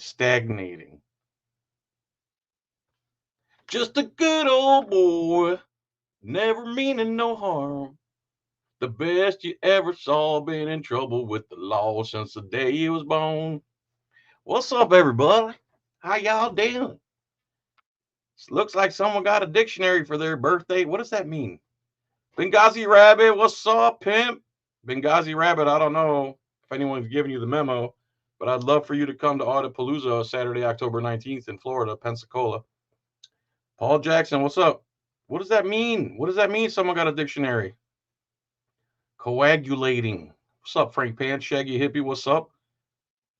stagnating. Just a good old boy, never meaning no harm. The best you ever saw, been in trouble with the law since the day he was born. What's up, everybody? How y'all doing? Looks like someone got a dictionary for their birthday. What does that mean? Benghazi Rabbit, what's up, pimp? Benghazi Rabbit, I don't know if anyone's giving you the memo, but I'd love for you to come to Audapalooza Saturday, October 19th in Florida, Pensacola. Paul Jackson, what's up? What does that mean? What does that mean someone got a dictionary? Coagulating. What's up, Frank Pan? Shaggy Hippie, what's up?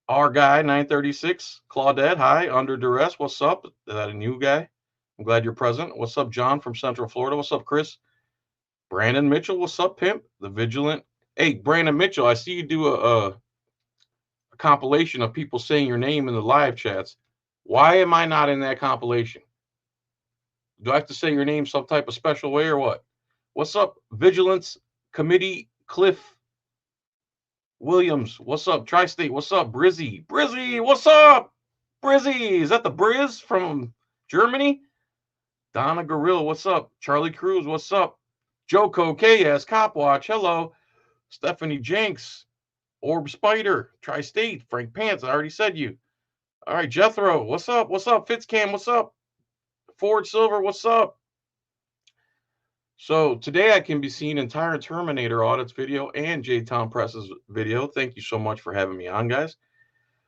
Our guy, 936. Claudette, hi. Under Duress, what's up? Is that a new guy? I'm glad you're present. What's up, John from Central Florida? What's up, Chris? Brandon Mitchell, what's up, pimp? The Vigilant. Hey, Brandon Mitchell, I see you do a compilation of people saying your name in the live chats. Why am I not in that compilation? Do I have to say your name some type of special way or what? What's up, Vigilance Committee Cliff Williams? What's up, Tri-State? What's up, Brizzy? Brizzy, what's up? Brizzy, is that the Briz from Germany? Donna Gorilla, what's up? Charlie Cruz, what's up? Joko KS, Copwatch, hello. Stephanie Jenks, Orb Spider, Tri-State, Frank Pants, I already said you. All right, Jethro, what's up? What's up? Fitzcam, what's up? Ford Silver, what's up? So today I can be seen entire Terminator Audits video and J. Tom Press's video. Thank you so much for having me on, guys.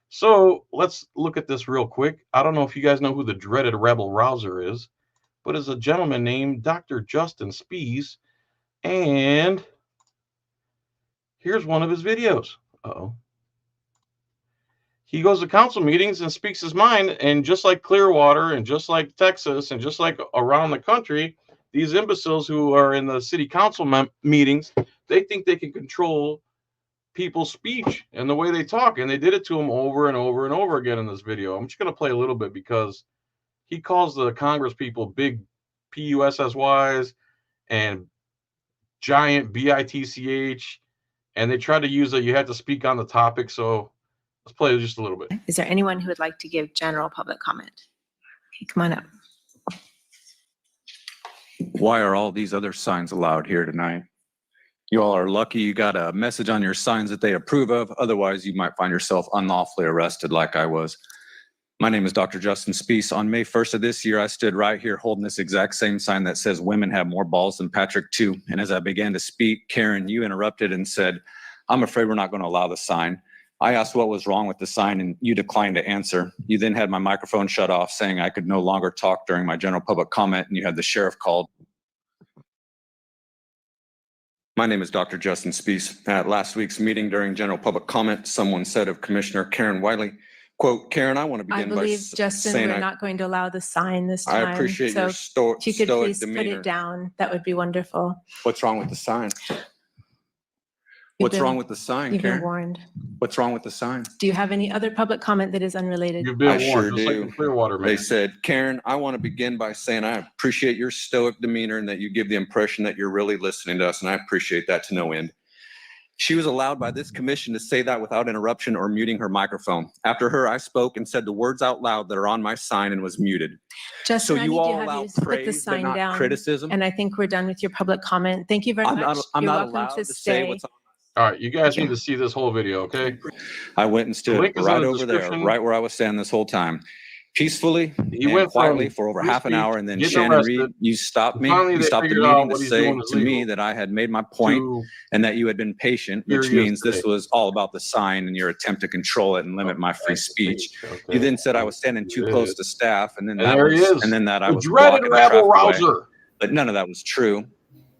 So let's look at this real quick. I don't know if you guys know who the dreaded Rabble Rouser is, but it's a gentleman named Dr. Justin Spiehs. And here's one of his videos. Uh-oh. He goes to council meetings and speaks his mind. And just like Clearwater and just like Texas and just like around the country, these imbeciles who are in the city council meetings, they think they can control people's speech and the way they talk. And they did it to him over and over and over again in this video. I'm just going to play a little bit because he calls the Congress people big PUSSYs and giant BITCH, and they tried to use that you had to speak on the topic. So let's play just a little bit. Is there anyone who would like to give general public comment? Okay, come on up. Why are all these other signs allowed here tonight? You all are lucky you got a message on your signs that they approve of. Otherwise, you might find yourself unlawfully arrested like I was. My name is Dr. Justin Spiehs. On May 1st of this year, I stood right here holding this exact same sign that says women have more balls than Patrick too. And as I began to speak, Karen, you interrupted and said, I'm afraid we're not going to allow the sign. I asked what was wrong with the sign and you declined to answer. You then had my microphone shut off saying I could no longer talk during my general public comment, and you had the sheriff called. My name is Dr. Justin Spiehs. At last week's meeting during general public comment, someone said of Commissioner Karen Wiley, quote, Karen, I want to begin by saying— I believe, Justin, we're not going to allow the sign this time. I appreciate your stoic if you could please demeanor. put it down, that would be wonderful. What's wrong with the sign? What's wrong with the sign, You've Karen? been warned. What's wrong with the sign? Do you have any other public comment that is unrelated? You've been I warned, sure just do. like the Clearwater man. They said, Karen, I want to begin by saying I appreciate your stoic demeanor and that you give the impression that you're really listening to us, and I appreciate that to no end. She was allowed by this commission to say that without interruption or muting her microphone. After her, I spoke and said the words out loud that are on my sign and was muted. Justin, So you all allow praise but not criticism? And I think we're done with your public comment. Thank you very much. I'm You're not welcome allowed to to stay. say what's on. All right, you guys need to see this whole video, okay? I went and stood link is right in the over there, description. right where I was standing this whole time, peacefully He and went quietly from for over free half an speech, hour, and then getting Shannon arrested, Reed, you stopped me. finally You they stopped the figured out meeting to what he's say doing is to me legal. that I had made my point To and that you had been patient, here which he is means this today. was all about the sign and your attempt to control it and limit my free speech. Okay. You then said I was standing too It close is. to staff, and then And that there he was, is. and then that I The was dreaded blocking the Rabble traffic way. Rouser. But none of that was true.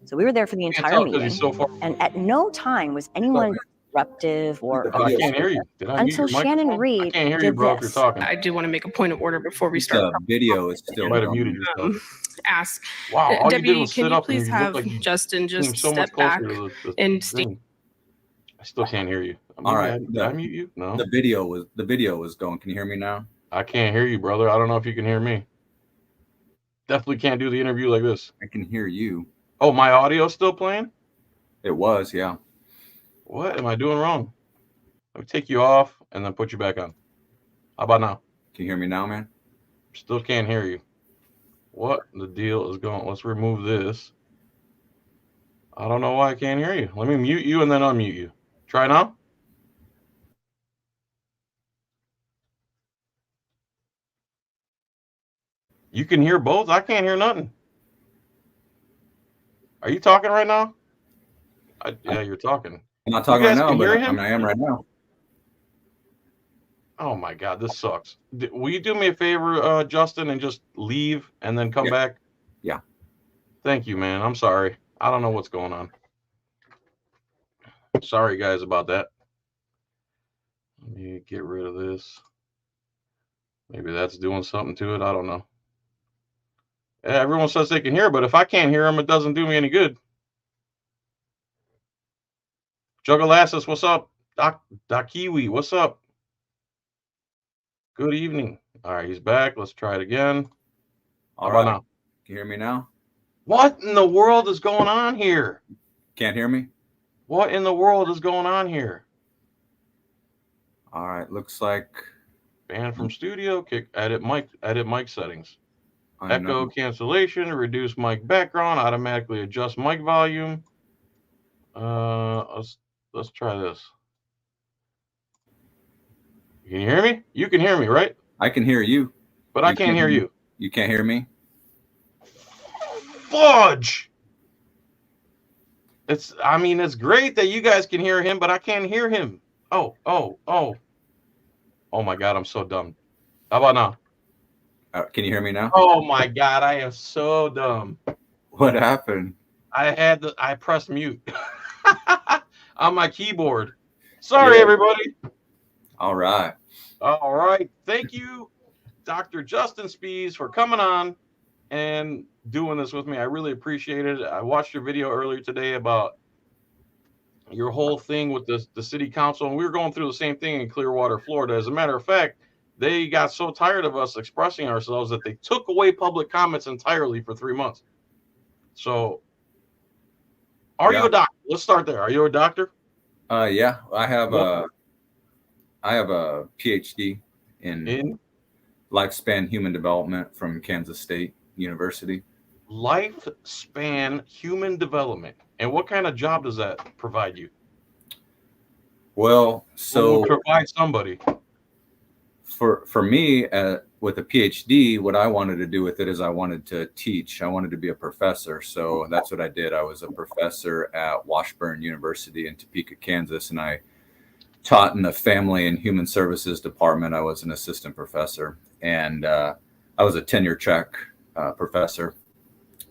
So we were there for the Can't entire tell 'cause meeting, he's so far. and at no time was anyone disruptive or Oh, I can't hear you. Did I mute until your Shannon microphone? I Reed can't hear you, did bro, if you're this. talking. I do want to make a point of order before we start. The video is still You might have muted yourself. Ask. Wow, all you did Deputy, was can sit you up and please you have looked like you Justin came just so much step back closer to the and thing. I still can't hear you. All right. Did I mute you? No. The video was going. Can you hear me now? I can't hear you, brother. I don't know if you can hear me. Definitely can't do the interview like this. I can hear you. Oh, my audio's still playing? It was, yeah. What am I doing wrong? Let me take you off and then put you back on. How about now? Can you hear me now, man? Still can't hear you. What the deal is going? Let's remove this. I don't know why I can't hear you. Let me mute you and then unmute you. Try now. You can hear both. I can't hear nothing. Are you talking right now? Yeah, you're talking. I'm not talking You right guys now, can but hear I him? mean, I am right now. Oh my God, this sucks. Will you do me a favor, Justin, and just leave and then come Yeah. back? Yeah. Thank you, man. I'm sorry. I don't know what's going on. Sorry, guys, about that. Let me get rid of this. Maybe that's doing something to it. I don't know. Yeah, everyone says they can hear, but if I can't hear them, it doesn't do me any good. Juggalasis, what's up? Doc Kiwi, what's up? Good evening. All right, he's back. Let's try it again. All How about right. now? Can you hear me now? What in the world is going on here? Can't hear me? What in the world is going on here? All right. Looks like Ban from studio, edit mic settings. unknown. Echo cancellation, reduce mic background, automatically adjust mic volume. Let's try this. Can you hear me? You can hear me, right? I can hear you. But I can't hear you. You can't hear me? Fudge! It's great that you guys can hear him, but I can't hear him. Oh my God, I'm so dumb. How about now? Can you hear me now? Oh my God, I am so dumb. What happened? I pressed mute on my keyboard. Sorry, Yeah. everybody. All right. All right. Thank you, Dr. Justin Spiehs, for coming on and doing this with me. I really appreciate it. I watched your video earlier today about your whole thing with the city council, and we were going through the same thing in Clearwater, Florida. As a matter of fact, they got so tired of us expressing ourselves that they took away public comments entirely for 3 months. So, are you a doctor? Let's start there. Are you a doctor? Yeah, I have a PhD in lifespan human development from Kansas State University. Lifespan human development. And what kind of job does that provide you? Well, so will provide somebody. For me, with a PhD, what I wanted to do with it is I wanted to teach. I wanted to be a professor. So that's what I did. I was a professor at Washburn University in Topeka, Kansas, and I taught in the Family and Human Services Department. I was an assistant professor, and I was a tenure track professor.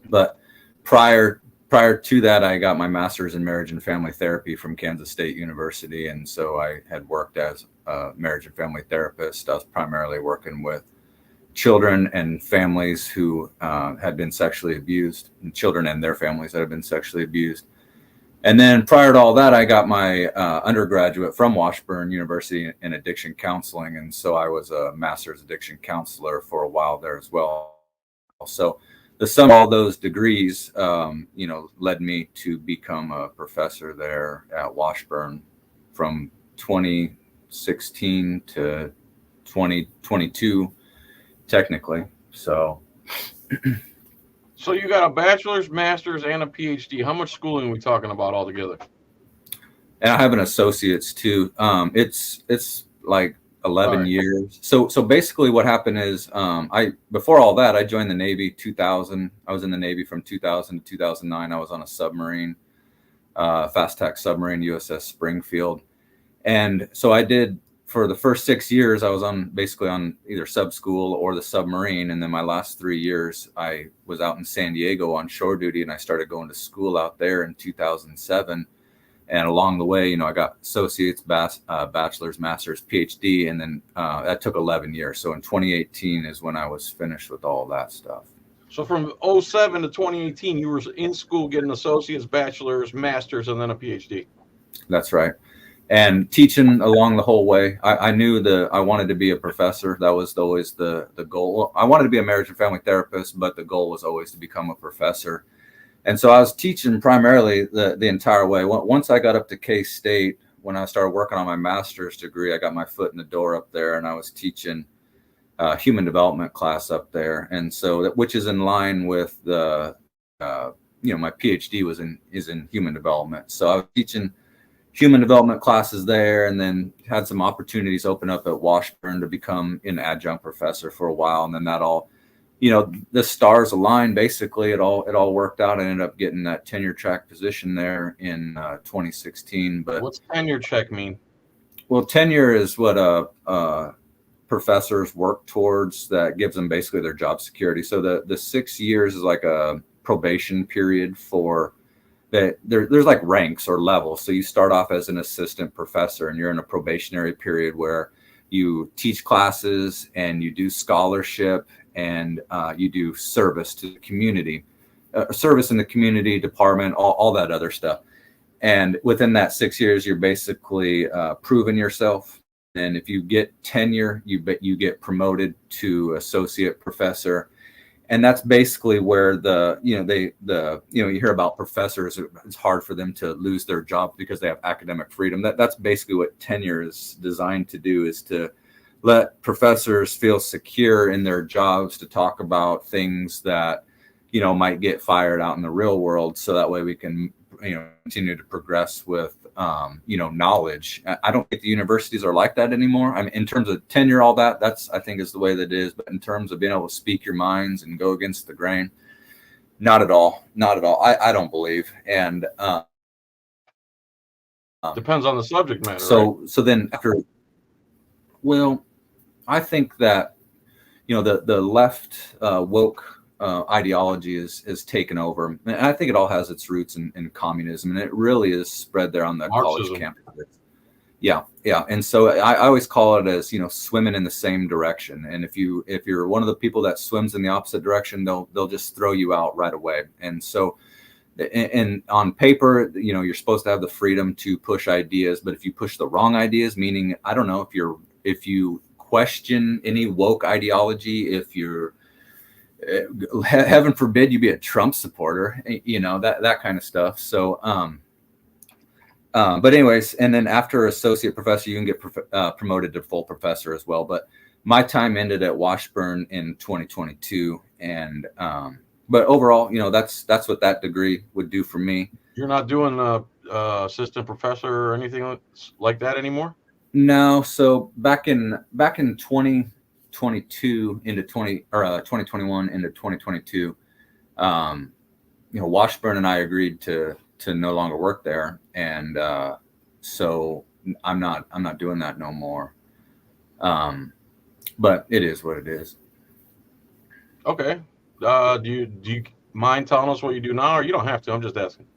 But prior to that, I got my master's in marriage and family therapy from Kansas State University. And so I had worked as a marriage and family therapist. I was primarily working with children and families who had been sexually abused, and children and their families that had been sexually abused. And then prior to all that, I got my undergraduate from Washburn University in addiction counseling. And so I was a master's addiction counselor for a while there as well. So the sum of all those degrees, led me to become a professor there at Washburn from 2016 to 2022, technically. So you got a bachelor's, master's, and a PhD. How much schooling are we talking about altogether? And I have an associate's too. It's like 11 years. So basically what happened is before all that, I joined the Navy 2000. I was in the Navy from 2000 to 2009. I was on a submarine, fast attack submarine, USS Springfield. And so I did, for the first 6 years, I was basically on either sub school or the submarine. And then my last 3 years, I was out in San Diego on shore duty, and I started going to school out there in 2007. And along the way, I got associates, bachelor's, master's, PhD, and then that took 11 years. So in 2018 is when I was finished with all that stuff. So from 2007 to 2018, you were in school getting associates, bachelor's, master's, and then a PhD. That's right. And teaching along the whole way. I knew I wanted to be a professor. That was always the goal. I wanted to be a marriage and family therapist, but the goal was always to become a professor. And so I was teaching primarily the entire way. Once I got up to K-State, when I started working on my master's degree, I got my foot in the door up there, and I was teaching human development class up there, and so which is in line with the my PhD is in human development. So I was teaching human development classes there, and then had some opportunities open up at Washburn to become an adjunct professor for a while, and then that all, the stars aligned. Basically, it all worked out. I ended up getting that tenure track position there in 2016. But what's tenure check mean? Well, tenure is what professors work towards, that gives them basically their job security. So the 6 years is like a probation period for that. There's like ranks or levels. So you start off as an assistant professor, and you're in a probationary period where you teach classes and you do scholarship, and you do service to the community, service in the community department, all that other stuff. And within that 6 years, you're basically proving yourself. And if you get tenure, you get promoted to associate professor. And that's basically where you hear about professors. It's hard for them to lose their job because they have academic freedom. That's basically what tenure is designed to do, is to let professors feel secure in their jobs to talk about things that, might get fired out in the real world. So that way we can, continue to progress with, knowledge. I don't think the universities are like that anymore. I mean, in terms of tenure, all that's, I think, is the way that it is. But in terms of being able to speak your minds and go against the grain, not at all. Not at all. I don't believe. And Depends on the subject matter. So right? So then after, well, I think that, the left woke ideology is taken over. And I think it all has its roots in communism, and it really is spread there on the Marxism. college campus. Yeah. And so I always call it as, swimming in the same direction. And if you're one of the people that swims in the opposite direction, they'll just throw you out right away. And so, and on paper, you're supposed to have the freedom to push ideas, but if you push the wrong ideas, meaning, I don't know, if you question any woke ideology, if you're, heaven forbid, you be a Trump supporter, that kind of stuff. So, but anyways, and then after associate professor, you can get promoted to full professor as well. But my time ended at Washburn in 2022, and but overall, that's what that degree would do for me. You're not doing assistant professor or anything like that anymore? No. So back in 2022 into 2021 into 2022, Washburn and I agreed to no longer work there, and so I'm not doing that no more. But it is what it is. Okay. Do you mind telling us what you do now, or you don't have to? I'm just asking.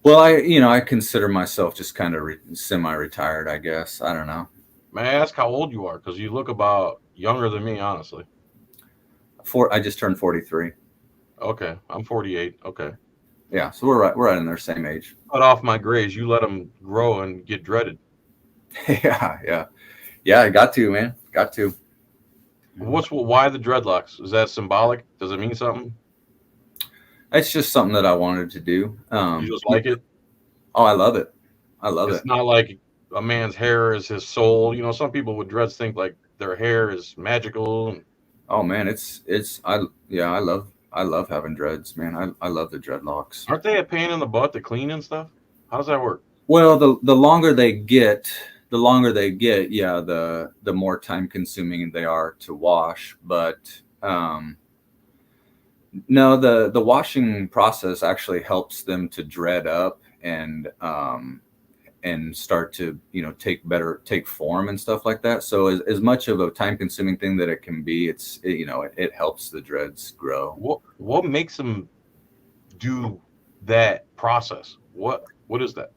Well, I consider myself just kind of semi-retired, I guess. I don't know. May I ask how old you are? Because you look about younger than me, honestly. I just turned 43. Okay, I'm 48. Okay. Yeah, so we're right in their same age. Cut off my grays. You let them grow and get dreaded. Yeah. I got to, man. Got to. Why the dreadlocks? Is that symbolic? Does it mean something? It's just something that I wanted to do. You just like it? Oh, I love it. It's not like a man's hair is his soul. Some people with dreads think like their hair is magical. Oh man, I love having dreads, man. I love the dreadlocks. Aren't they a pain in the butt to clean and stuff? How does that work? Well, the longer they get, yeah, the more time consuming they are to wash. But no, the washing process actually helps them to dread up and start to take form and stuff like that. So as much of a time consuming thing that it can be, it helps the dreads grow. What makes them do that process? What is that?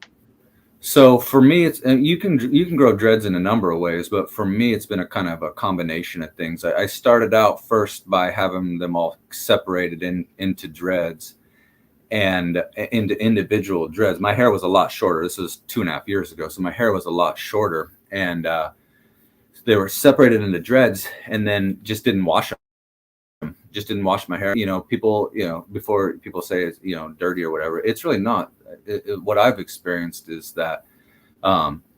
So for me, you can grow dreads in a number of ways, but for me, it's been a kind of a combination of things. I started out first by having them all separated into dreads and into individual dreads. My hair was a lot shorter. This was 2.5 years ago, so my hair was a lot shorter, and they were separated into dreads, and then just didn't wash them. Just didn't wash my hair. People, before people say it's dirty or whatever, it's really not. what I've experienced is that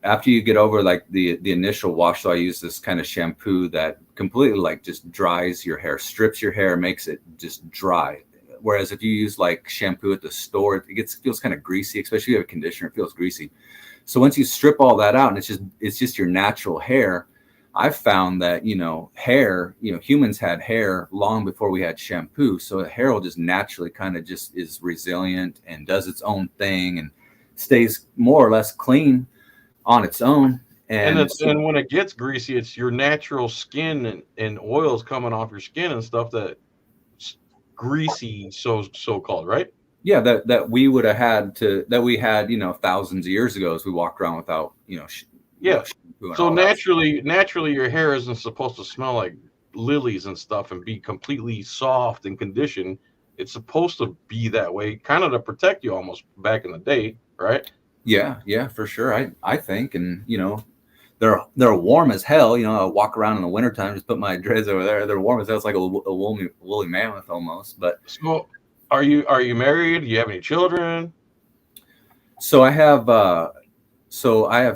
after you get over like the initial wash, so I use this kind of shampoo that completely like just dries your hair, strips your hair, makes it just dry. Whereas if you use like shampoo at the store, it feels kind of greasy, especially if you have a conditioner, it feels greasy. So once you strip all that out and it's just your natural hair, I've found that, hair, humans had hair long before we had shampoo. So the hair will just naturally kind of just is resilient and does its own thing and stays more or less clean on its own. And when it gets greasy, it's your natural skin and oils coming off your skin and stuff that's greasy, so called, right? Yeah, that we would have had that we had, thousands of years ago as we walked around without, Yeah. shampoo and So all that. naturally, your hair isn't supposed to smell like lilies and stuff and be completely soft and conditioned. It's supposed to be that way, kind of to protect you almost back in the day, right? Yeah, for sure. I think, and they're warm as hell. I walk around in the wintertime, just put my dreads over there. They're warm as hell. It's like a woolly mammoth almost. But So are you married? Do you have any children? so I have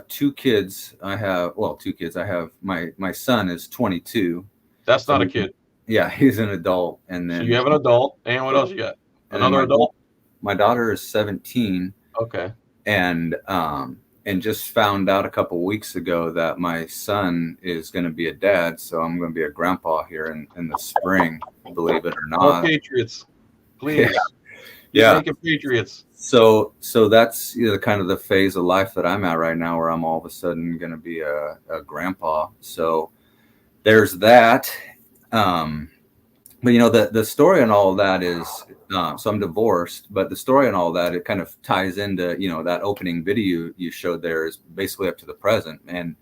two kids. I have two kids. I have my son is 22. That's So not a kid. Yeah, he's an adult. And So then you have an adult, and what else you got? and then Another adult? my daughter is 17. Okay. And just found out a couple weeks ago that my son is going to be a dad. So I'm going to be a grandpa here in the spring, believe it or All not. Patriots, please. Yeah. Make it Patriots. So that's kind of the phase of life that I'm at right now, where I'm all of a sudden going to be a grandpa. So there's that. But the story and all of that is, so I'm divorced, but the story and all of that, it kind of ties into, that opening video you showed there is basically up to the present. And,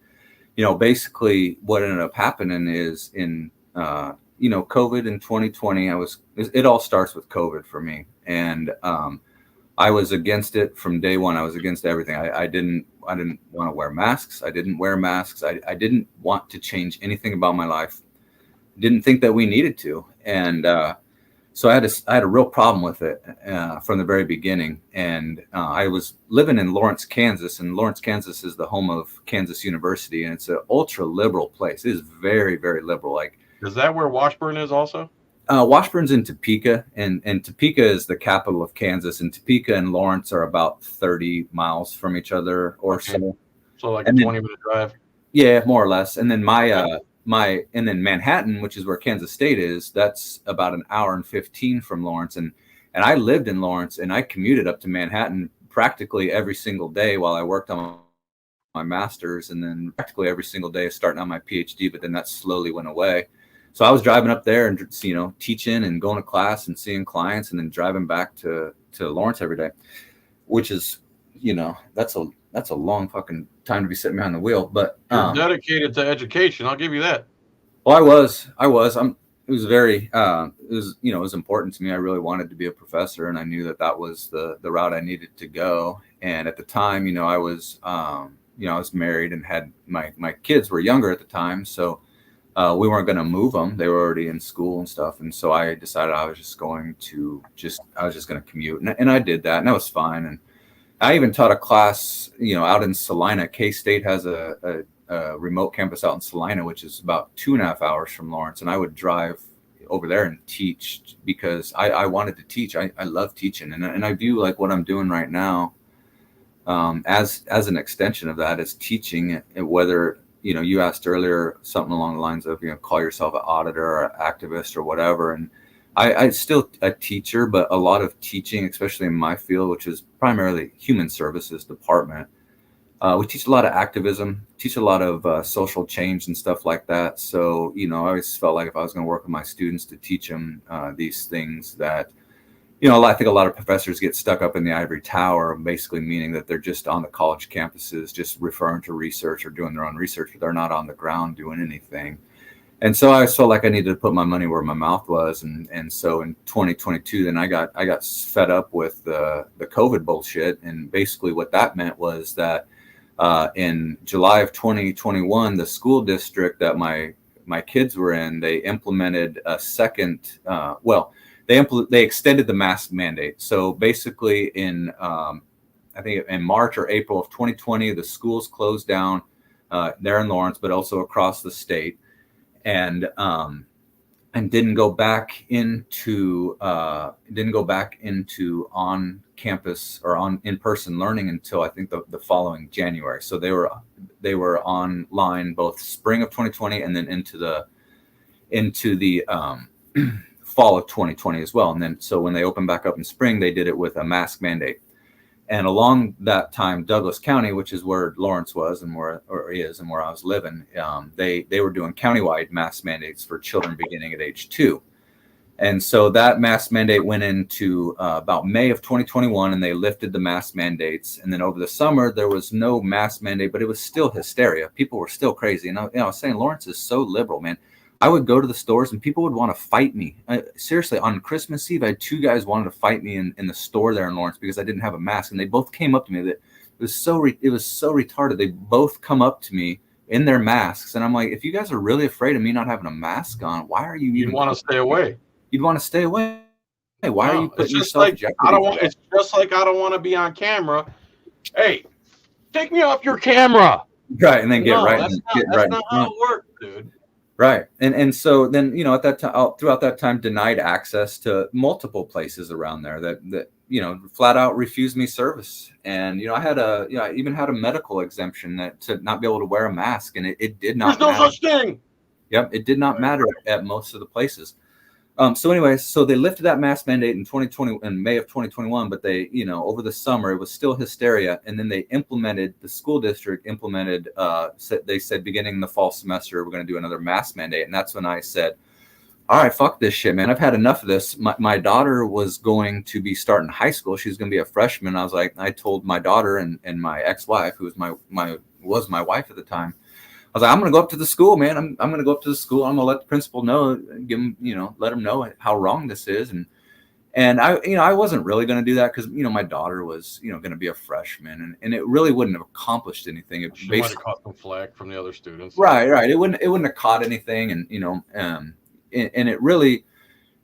basically what ended up happening is in, COVID in 2020, it all starts with COVID for me. And, I was against it from day one. I was against everything. I didn't want to wear masks. I didn't wear masks. I didn't want to change anything about my life. Didn't think that we needed to. And so I had a real problem with it from the very beginning. And I was living in Lawrence, Kansas, and Lawrence, Kansas is the home of Kansas University, and it's an ultra liberal place. It is very, very liberal. Like, is that where Washburn is also? Washburn's in Topeka, and Topeka is the capital of Kansas, and Topeka and Lawrence are about 30 miles from each other or so. So like a 20-minute drive. Yeah, more or less. And then and then Manhattan, which is where Kansas State is, that's about an hour and 15 from Lawrence. And I lived in Lawrence, and I commuted up to Manhattan practically every single day while I worked on my master's, and then practically every single day starting on my PhD, but then that slowly went away. So I was driving up there and, teaching and going to class and seeing clients, and then driving back to Lawrence every day, which is, that's a long fucking time to be sitting behind the wheel. But you're dedicated to education. I'll give you that. Well, I was. It was very. It was important to me. I really wanted to be a professor, and I knew that was the route I needed to go. And at the time, I was, I was married and had my kids were younger at the time, so we weren't going to move them. They were already in school and stuff. And so I decided I was just going to commute, and I did that, and that was fine. And I even taught a class, out in Salina. K-State has a remote campus out in Salina, which is about 2.5 hours from Lawrence. And I would drive over there and teach because I wanted to teach. I love teaching. And I view like what I'm doing right now as an extension of that, is teaching. Whether, you asked earlier something along the lines of, call yourself an auditor or an activist or whatever. And I'm still a teacher, but a lot of teaching, especially in my field, which is primarily human services department, we teach a lot of activism, teach a lot of social change and stuff like that. So, I always felt like if I was going to work with my students to teach them these things that, I think a lot of professors get stuck up in the ivory tower, basically meaning that they're just on the college campuses, just referring to research or doing their own research, but they're not on the ground doing anything. And so I felt like I needed to put my money where my mouth was. And so in 2022, then I got fed up with the COVID bullshit. And basically what that meant was that in July of 2021, the school district that my kids were in, they implemented a second, they extended the mask mandate. So basically in I think in March or April of 2020, the schools closed down there in Lawrence, but also across the state, and didn't go back into on campus or in-person learning until I think the following January. So they were online both spring of 2020 and then into the fall of 2020 as well. And then so when they opened back up in spring, they did it with a mask mandate. And along that time, Douglas County, which is where Lawrence was and where I was living, they were doing countywide mask mandates for children beginning at age 2. And so that mask mandate went into about May of 2021, and they lifted the mask mandates. And then over the summer, there was no mask mandate, but it was still hysteria. People were still crazy. And I was saying, Lawrence is so liberal, man. I would go to the stores and people would want to fight me. Seriously, on Christmas Eve, I had 2 guys wanted to fight me in the store there in Lawrence because I didn't have a mask. And they both came up to me. That it was so retarded. They both come up to me in their masks. And I'm like, if you guys are really afraid of me not having a mask on, why are you You'd want to stay away. You'd want to stay away. Why are you putting yourself in jeopardy? It's just like I don't want to be on camera. Hey, take me off your camera. Right, and then get right. That's not how it works, dude. Right. And so then, at that time, throughout that time, denied access to multiple places around there that flat out refused me service. And, I even had a medical exemption to not be able to wear a mask. And it did not matter. There's no such thing. Yep. It did not matter at most of the places. So anyways, so they lifted that mask mandate in May of 2021, but they, over the summer, it was still hysteria. And then the school district implemented, they said beginning the fall semester, we're going to do another mask mandate. And that's when I said, all right, fuck this shit, man. I've had enough of this. My daughter was going to be starting high school. She's going to be a freshman. I told my daughter and my ex-wife, who was my wife at the time, I was like, I'm going to go up to the school, man. I'm going to go up to the school. I'm going to let the principal know, give him, let him know how wrong this is. And I wasn't really going to do that because, my daughter was, going to be a freshman and it really wouldn't have accomplished anything. She might have caught some flack from the other students. Right. It wouldn't have caught anything. And, and it really,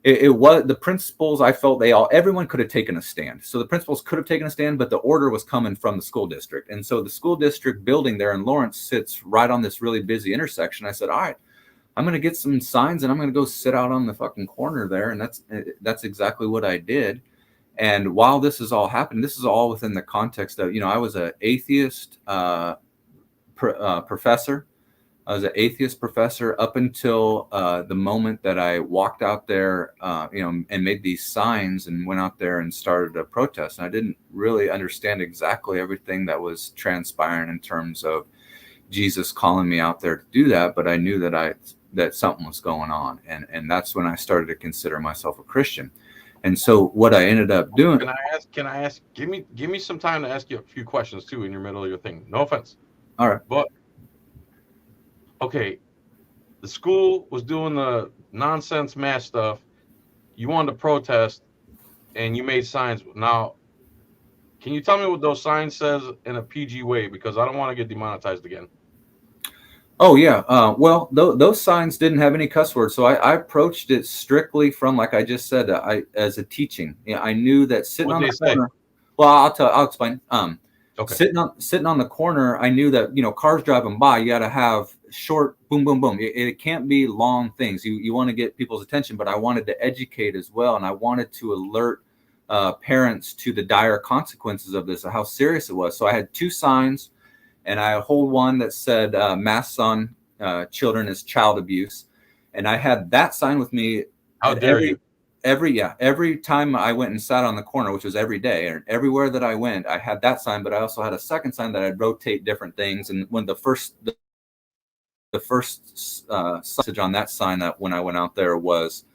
it was the principals. I felt everyone could have taken a stand. So the principals could have taken a stand, but the order was coming from the school district. And so the school district building there in Lawrence sits right on this really busy intersection. I said, all right, I'm going to get some signs and I'm going to go sit out on the fucking corner there. And that's exactly what I did. And while this is all happening, this is all within the context of, I was an atheist professor. I was an atheist professor up until the moment that I walked out there, and made these signs and went out there and started a protest. And I didn't really understand exactly everything that was transpiring in terms of Jesus calling me out there to do that. But I knew that something was going on. And that's when I started to consider myself a Christian. And so what I ended up doing. Can I ask, give me some time to ask you a few questions too in your middle of your thing. No offense. All right. But okay, the school was doing the nonsense mass stuff. You wanted to protest, and you made signs. Now, can you tell me what those signs says in a PG way? Because I don't want to get demonetized again. Oh, yeah. Well, those signs didn't have any cuss words. So I approached it strictly from, like I just said, as a teaching. I knew that sitting on the corner. Well, I'll explain. Okay. Sitting on the corner, I knew that, cars driving by, you got to have short boom, boom, boom. It can't be long things. You want to get people's attention, but I wanted to educate as well. And I wanted to alert parents to the dire consequences of this, of how serious it was. So I had 2 signs, and I hold one that said masks on children is child abuse. And I had that sign with me. How dare you? Every time I went and sat on the corner, which was every day, and everywhere that I went, I had that sign, but I also had a second sign that I'd rotate different things. And when the first message on that sign that when I went out there was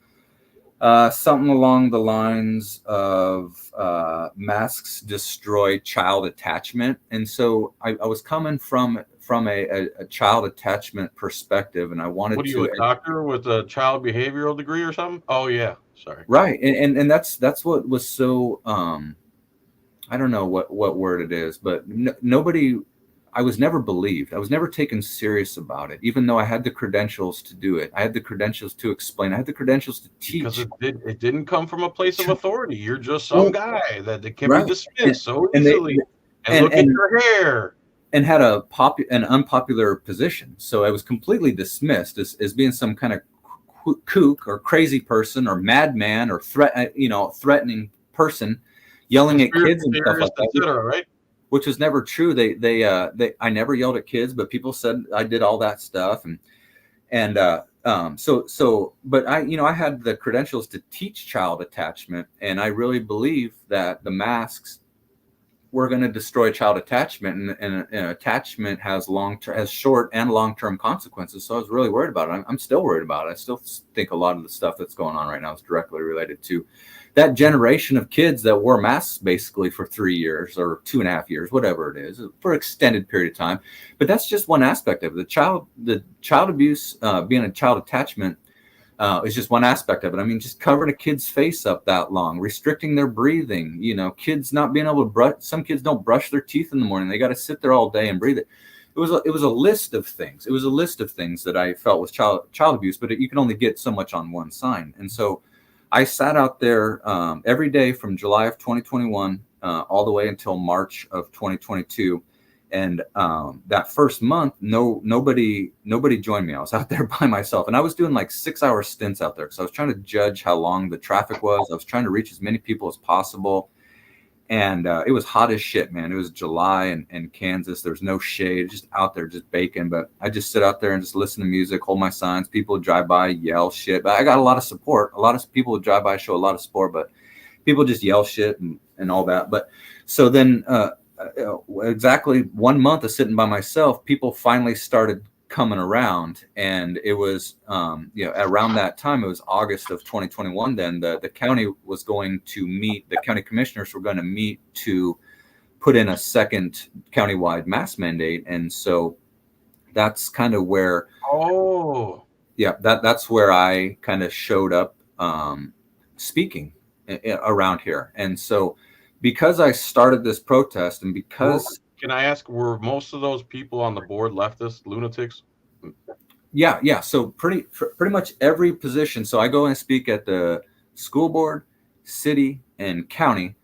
something along the lines of masks destroy child attachment. And so I was coming from a child attachment perspective, and I wanted to. What are you, a doctor with a child behavioral degree or something? Oh yeah, sorry. Right, and that's what was so. I don't know what word it is, but nobody. I was never believed. I was never taken serious about it, even though I had the credentials to do it. I had the credentials to explain. I had the credentials to teach. Because it didn't come from a place of authority. You're just some guy that can be dismissed so easily. And look at your hair. And had an unpopular position. So I was completely dismissed as being some kind of kook or crazy person or madman or threatening person yelling at kids and stuff like that, etc., right? Which was never true. I never yelled at kids, but people said I did all that stuff. But I had the credentials to teach child attachment. And I really believe that the masks were going to destroy child attachment, and attachment has short and long-term consequences. So I was really worried about it. I'm still worried about it. I still think a lot of the stuff that's going on right now is directly related to that generation of kids that wore masks basically for 3 years or 2.5 years, whatever it is, for an extended period of time. But that's just one aspect of it. The child abuse, being a child attachment, is just one aspect of it. I mean, just covering a kid's face up that long, restricting their breathing, kids not being able to brush. Some kids don't brush their teeth in the morning. They got to sit there all day and breathe it. It was a list of things. It was a list of things that I felt was child abuse, but you can only get so much on one sign. And so I sat out there every day from July of 2021 all the way until March of 2022. And that first month, nobody joined me. I was out there by myself, and I was doing like 6-hour stints out there because I was trying to judge how long the traffic was. I was trying to reach as many people as possible, and it was hot as shit, man. It was July in Kansas. There's no shade, just out there, just baking. But I just sit out there and just listen to music, hold my signs. People would drive by, yell shit. But I got a lot of support. A lot of people would drive by, show a lot of support, but people just yell shit and all that. But so then. Exactly 1 month of sitting by myself, people finally started coming around, and it was around that time, it was August of 2021. Then the county was going to meet, the county commissioners were going to meet to put in a second countywide mask mandate, and so that's kind of where that's where I kind of showed up speaking around here. And so because I started this protest, and because can I ask, were most of those people on the board leftist lunatics? Yeah. So pretty much every position. So I go and speak at the school board, city, and county.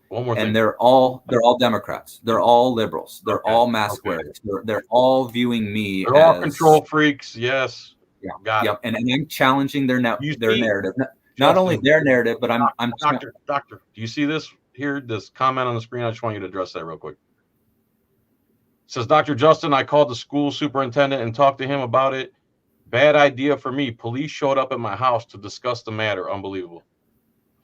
One more thing. And they're all Democrats. They're all liberals. They're all mask wearers. They're all viewing me. They're all control freaks. Yes. Yeah. Got it. And I'm challenging their narrative. Not only their narrative, but I'm Doctor. Do you see this? Here, this comment on the screen, I just want you to address that real quick. It says, Dr. Justin, I called the school superintendent and talked to him about it. Bad idea for me. Police showed up at my house to discuss the matter. Unbelievable.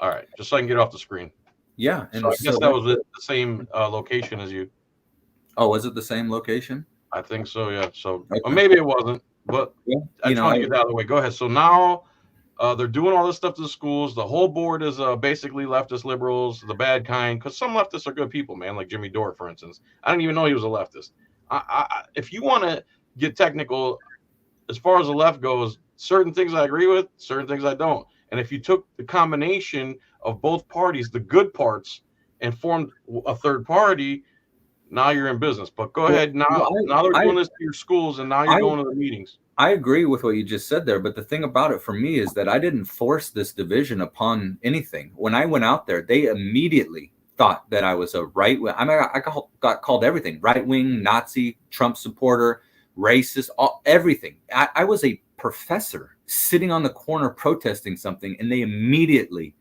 All right, just so I can get off the screen. Yeah. And so I guess that was the same location as you. Oh, was it the same location? I think so, yeah. So okay. Maybe it wasn't, but I just want to get that out of the way. Go ahead. So now they're doing all this stuff to the schools. The whole board is basically leftist liberals, the bad kind, because some leftists are good people, man, like Jimmy Dore, for instance. I didn't even know he was a leftist. If you want to get technical, as far as the left goes, certain things I agree with, certain things I don't. And if you took the combination of both parties, the good parts, and formed a third party, now you're in business. But go ahead. Now they're doing this to your schools, and now you're going to the meetings. I agree with what you just said there, but the thing about it for me is that I didn't force this division upon anything. When I went out there, they immediately thought that I was a right wing. I mean, I got called everything: right wing, Nazi, Trump supporter, racist, everything. I was a professor sitting on the corner protesting something, and they immediately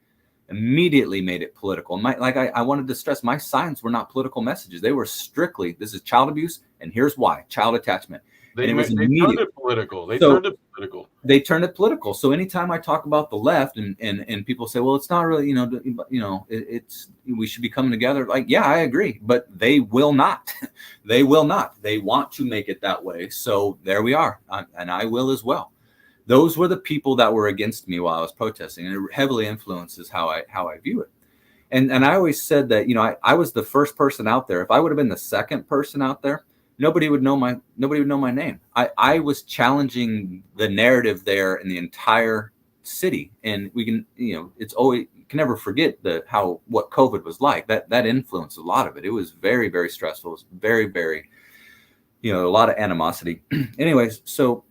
made it political. I wanted to stress, my signs were not political messages. They were strictly, this is child abuse, and here's why: child attachment. They turned it political. They turned it political. So anytime I talk about the left and people say, well, it's not really, it's we should be coming together. Like, yeah, I agree, but they will not. They will not. They want to make it that way. So there we are, and I will as well. Those were the people that were against me while I was protesting, and it heavily influences how I view it. And I always said that, I was the first person out there. If I would have been the second person out there, nobody would know my name. I was challenging the narrative there in the entire city. And we can, it's always, you can never forget what COVID was like. That influenced a lot of it. It was very, very stressful. It was very, very, a lot of animosity. Anyways, so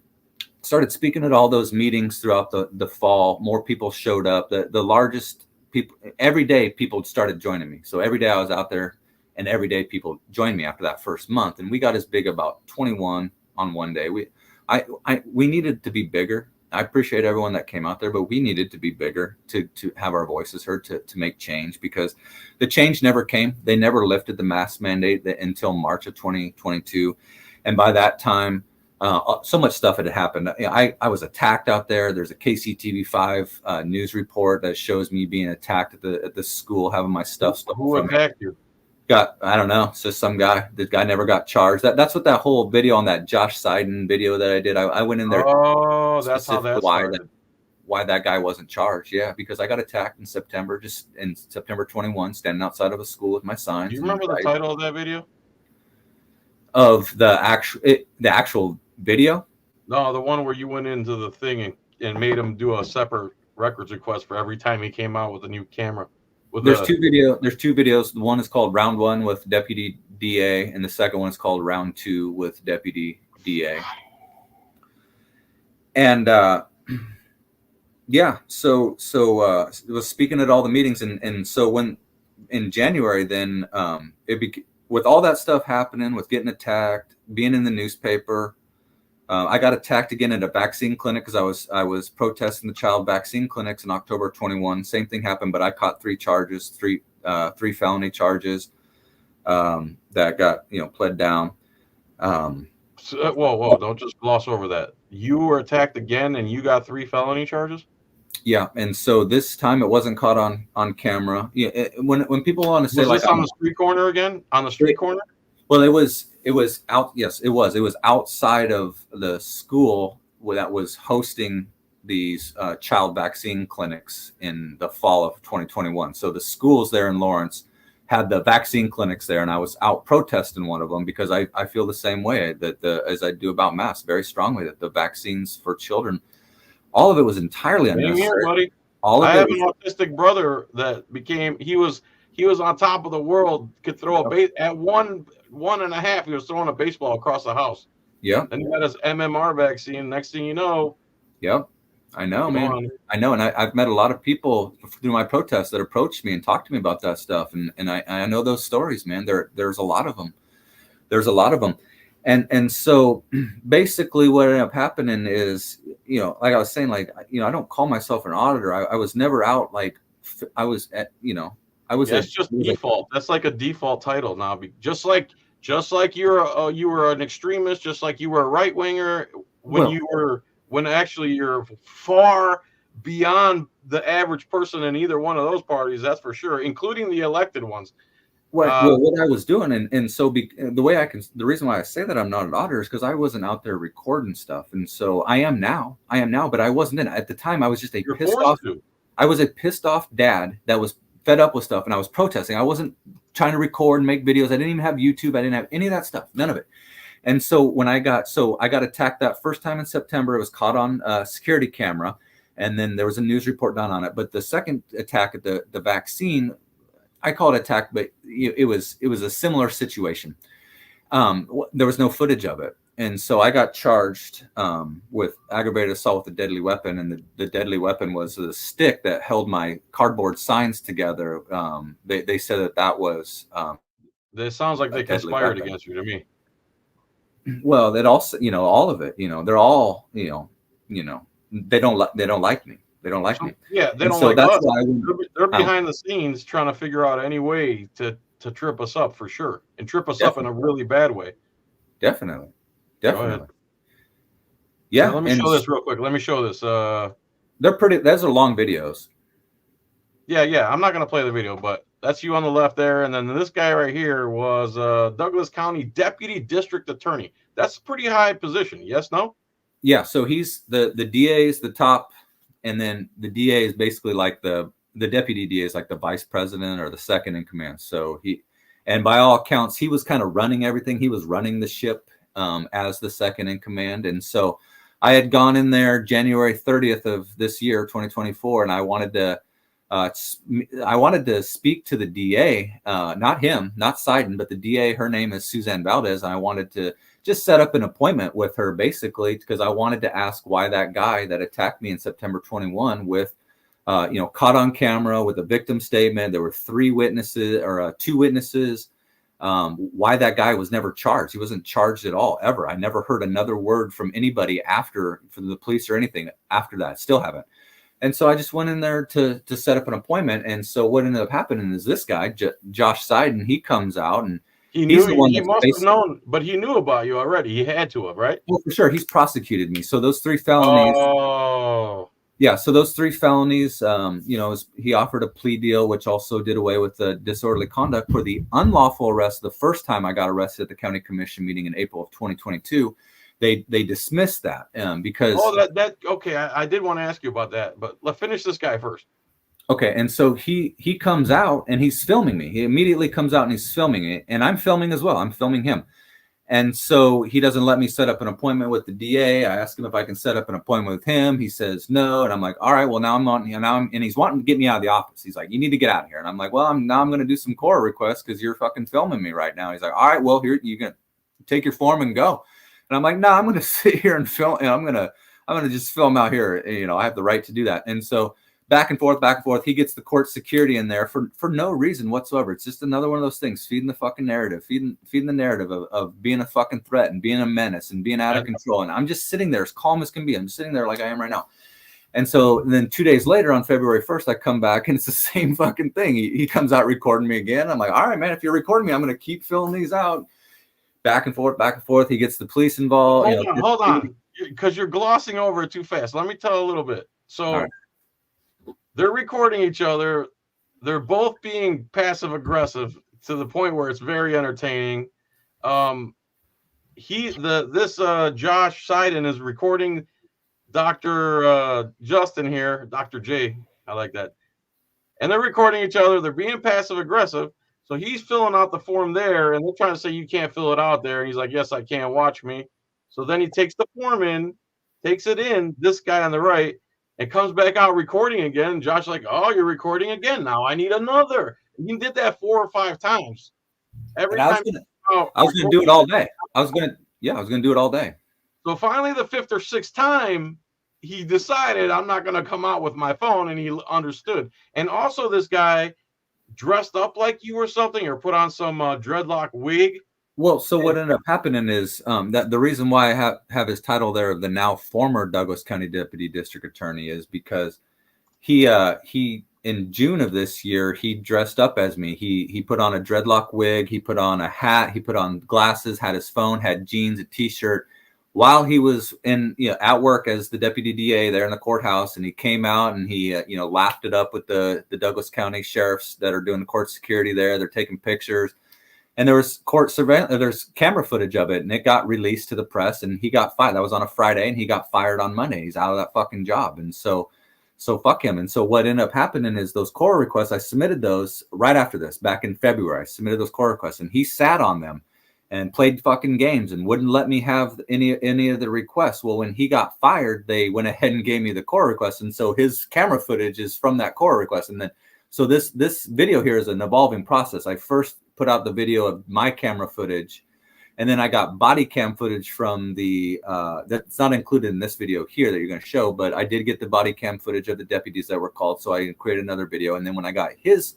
started speaking at all those meetings throughout the fall. More people showed up. The largest people, every day people started joining me. So every day I was out there and every day people joined me after that first month, and we got as big about 21 on one day. We needed to be bigger. I appreciate everyone that came out there, but we needed to be bigger to have our voices heard, to make change, because the change never came. They never lifted the mask mandate until March of 2022. And by that time, so much stuff had happened. I was attacked out there. There's a KCTV5 news report that shows me being attacked at the school, having my stuff stolen. Who attacked you? I don't know. It's just some guy. The guy never got charged. That's what that whole video on that Josh Seiden video that I did. I went in there. Oh, that's how that started. Why that guy wasn't charged? Yeah, because I got attacked in September, just in September 21, standing outside of a school with my signs. Do you remember the title of that video? Of the actual video? No, the one where you went into the thing and made him do a separate records request for every time he came out with a new camera. There's two videos. The one is called Round 1 with Deputy DA, and the second one is called Round 2 with Deputy DA. And yeah, so it was speaking at all the meetings, and so when in January, then with all that stuff happening, with getting attacked, being in the newspaper, I got attacked again at a vaccine clinic because I was protesting the child vaccine clinics in October 21. Same thing happened, but I caught three felony charges that got pled down. Whoa! Don't just gloss over that. You were attacked again, and you got 3 felony charges. Yeah, and so this time it wasn't caught on camera. Yeah, when people want to say, was this on the street corner again? On the street corner? Well, it was out. Yes, it was. It was outside of the school that was hosting these child vaccine clinics in the fall of 2021. So the schools there in Lawrence had the vaccine clinics there, and I was out protesting one of them because I feel the same way as I do about masks, very strongly, that the vaccines for children, all of it was entirely unnecessary. Here, buddy. I have an autistic brother that he was on top of the world, could throw a base at 1.5. He was throwing a baseball across the house. Yeah. And he got his MMR vaccine. Next thing you know. Yep. I know, man. I know. And I've met a lot of people through my protests that approached me and talked to me about that stuff. And I know those stories, man. There's a lot of them. There's a lot of them. And so basically what ended up happening is, like I was saying, I don't call myself an auditor. I was never out I was at, That's just default. That's like a default title now. Just like you were an extremist, just like you were a right winger when actually you're far beyond the average person in either one of those parties. That's for sure, including the elected ones. What I was doing, and so the reason why I say that I'm not an auditor is because I wasn't out there recording stuff, and so I am now, but I wasn't in it at the time. I was just I was a pissed off dad that was fed up with stuff, and I was protesting. I wasn't trying to record and make videos. I didn't even have YouTube. I didn't have any of that stuff, none of it. And so when I got attacked that first time in September, it was caught on a security camera, and then there was a news report done on it. But the second attack at the vaccine, I call it attack, but it was a similar situation. There was no footage of it. And so I got charged with aggravated assault with a deadly weapon, and the deadly weapon was a stick that held my cardboard signs together. They said that was. That sounds like they conspired against you to me. Well, that also, all of it. They're all, they don't like me. They don't like me. Yeah, they don't like us. They're behind the scenes trying to figure out any way to trip us up for sure, and trip us up in a really bad way. Definitely. Yeah. Let me show this real quick. Let me show this. Those are long videos. Yeah. I'm not going to play the video, but that's you on the left there. And then this guy right here was Douglas County Deputy District Attorney. That's a pretty high position. Yes, no? Yeah. So he's the DA is the top. And then the DA is basically like the deputy DA is like the vice president or the second in command. So and by all accounts, he was kind of running everything. He was running the ship as the second in command. And so I had gone in there January 30th of this year, 2024, and I wanted to speak to the DA, not him, not Seiden, but the DA. Her name is Suzanne Valdez. And I wanted to just set up an appointment with her, basically, because I wanted to ask why that guy that attacked me in September 21 with, caught on camera with a victim statement. There were 2 witnesses. why that guy was never charged. He wasn't charged at all, ever. I never heard another word from anybody from the police or anything after that. Still haven't. And so I just went in there to set up an appointment. And so what ended up happening is this guy, Josh Seiden, he comes out and he's the one he must have known, but he knew about you already. He had to have, right? Well, for sure. He's prosecuted me. So those 3 felonies. Oh. Yeah. So those 3 felonies, he offered a plea deal, which also did away with the disorderly conduct. For the unlawful arrest, the first time I got arrested at the county commission meeting in April of 2022, they dismissed that because. Oh, okay. I did want to ask you about that, but let's finish this guy first. Okay, and so he comes out and he's filming me. He immediately comes out and he's filming it, and I'm filming as well. I'm filming him. And so he doesn't let me set up an appointment with the DA. I ask him if I can set up an appointment with him. He says no, and I'm like, all right, well now and he's wanting to get me out of the office. He's like, you need to get out of here. And I'm like, well, I'm going to do some court requests because you're fucking filming me right now. He's like, all right, well here you can take your form and go. And I'm like, no, I'm going to sit here and film, and I'm going to just film out here. I have the right to do that. And so back and forth. He gets the court security in there for no reason whatsoever. It's just another one of those things, feeding the fucking narrative, feeding the narrative of being a fucking threat and being a menace and being out of control. And I'm just sitting there as calm as can be. I'm sitting there like I am right now. And so then 2 days later on February 1st, I come back and it's the same fucking thing. He comes out recording me again. I'm like, all right, man, if you're recording me, I'm going to keep filling these out. Back and forth. He gets the police involved. Hold on. Because you're glossing over it too fast. Let me tell a little bit. So they're recording each other. They're both being passive aggressive to the point where it's very entertaining. Josh Seiden is recording Dr. Justin here, Dr. J. I like that. And they're recording each other. They're being passive aggressive. So he's filling out the form there, and they're trying to say you can't fill it out there. And he's like, yes, I can. Watch me. So then he takes the form in, takes it in, this guy on the right, and comes back out recording again. And Josh's like, oh, you're recording again. Now I need another. And he did that 4 or 5 times. Every time. I was going to do it all day. I was going to do it all day. So finally, the 5th or 6th time, he decided I'm not going to come out with my phone, and he understood. And also this guy dressed up like you or something, or put on some dreadlock wig. Well, so what ended up happening is that the reason why I have his title there of the now former Douglas County Deputy District Attorney is because he in June of this year, he dressed up as me. He put on a dreadlock wig, he put on a hat, he put on glasses, had his phone, had jeans, a t-shirt, while he was at work as the deputy DA there in the courthouse. And he came out and he laughed it up with the Douglas County sheriffs that are doing the court security there. They're taking pictures. And there was court surveillance, there's camera footage of it, and it got released to the press, and he got fired. That was on a Friday, and he got fired on Monday. He's out of that fucking job. And so fuck him. And so what ended up happening is those core requests, I submitted those right after this, back in February. I submitted those core requests, and he sat on them and played fucking games and wouldn't let me have any of the requests. Well, when he got fired, they went ahead and gave me the core request. And so his camera footage is from that core request. And then, so this video here is an evolving process. I first put out the video of my camera footage, and then I got body cam footage from the that's not included in this video here that you're going to show, but I did get the body cam footage of the deputies that were called, so I created another video. And then when I got his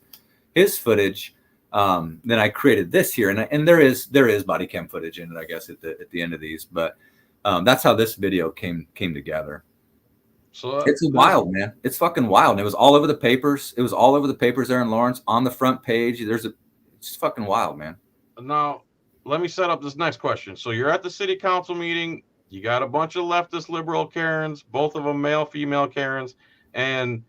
footage, then I created this here, and there is body cam footage in it, I guess, at the end of these, but that's how this video came together. So it's wild, man. It's fucking wild. And it was all over the papers. It was all over the papers there in Lawrence on the front page. It's fucking wild, man. Now, let me set up this next question. So you're at the city council meeting. You got a bunch of leftist liberal Karens, both of them male, female Karens, and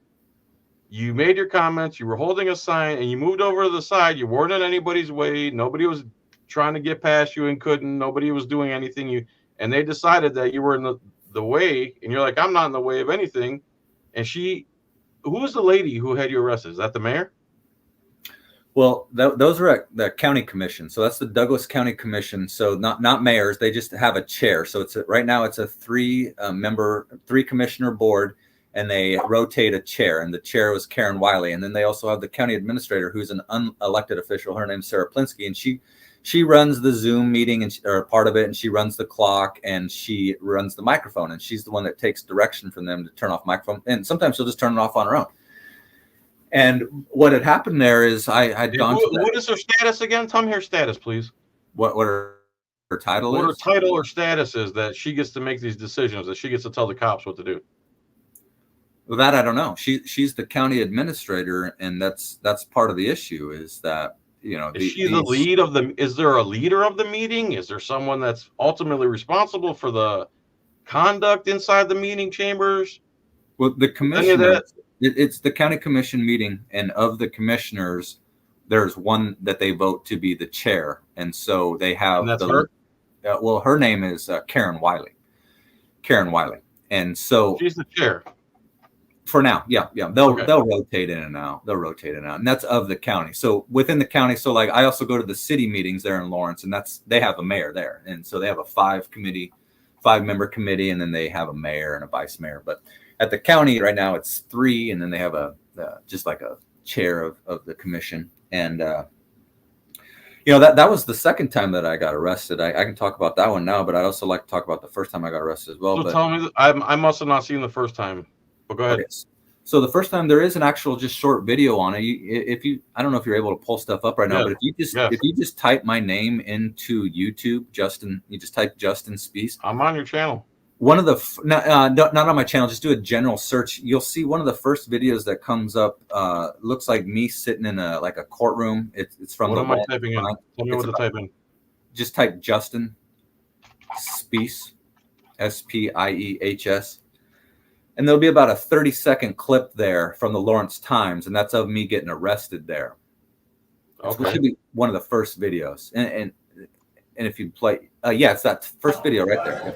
you made your comments. You were holding a sign, and you moved over to the side. You weren't in anybody's way. Nobody was trying to get past you and couldn't. Nobody was doing anything. And they decided that you were in the way, and you're like, I'm not in the way of anything. And who was the lady who had you arrested? Is that the mayor? Well, those are at the county commission. So that's the Douglas County Commission. So not mayors. They just have a chair. So right now it's a 3-commissioner board, and they rotate a chair. And the chair was Karen Wiley. And then they also have the county administrator, who's an unelected official. Her name's Sarah Plinsky, and she runs the Zoom meeting or part of it, and she runs the clock, and she runs the microphone, and she's the one that takes direction from them to turn off microphone. And sometimes she'll just turn it off on her own. And what had happened there is I'd gone to What is her status again? Tell me her status, please. what her title What her is. title or status is that she gets to make these decisions, that she gets to tell the cops what to do. Well, that I don't know. She's the county administrator, and that's part of the issue is that, you know, Is she the lead of the? Is there a leader of the meeting? Is there someone that's ultimately responsible for the conduct inside the meeting chambers? Well, the commissioner, it's the county commission meeting, and of the commissioners, there's one that they vote to be the chair, and so they have And that's her? Well, her name is Karen Wiley. Karen Wiley, and so She's the chair. for now, yeah, they'll rotate in and out. They'll rotate in and out, and that's of the county. So within the county, so like I also go to the city meetings there in Lawrence, and they have a mayor there, and so they have a 5-member committee, and then they have a mayor and a vice mayor. But at the county right now, it's 3, and then they have just like a chair of the commission. And you know, that was the second time that I got arrested. I can talk about that one now, but I'd also like to talk about the first time I got arrested as well. So but tell me, I must have not seen the first time. But go ahead. Okay. So the first time, there is an actual just short video on it. I don't know if you're able to pull stuff up right now, but if you just type my name into YouTube, Justin, you just type Justin Spiehs. I'm on your channel. One of the not on my channel, just do a general search. You'll see one of the first videos that comes up. Looks like me sitting in a courtroom. It's from What am I typing in? Tell me what to type in. Just type Justin Spiehs, Spiehs. And there'll be about a 30-second clip there from the Lawrence Times, and that's of me getting arrested there. Okay. It should be one of the first videos. And if you play, yeah, it's that first video right there.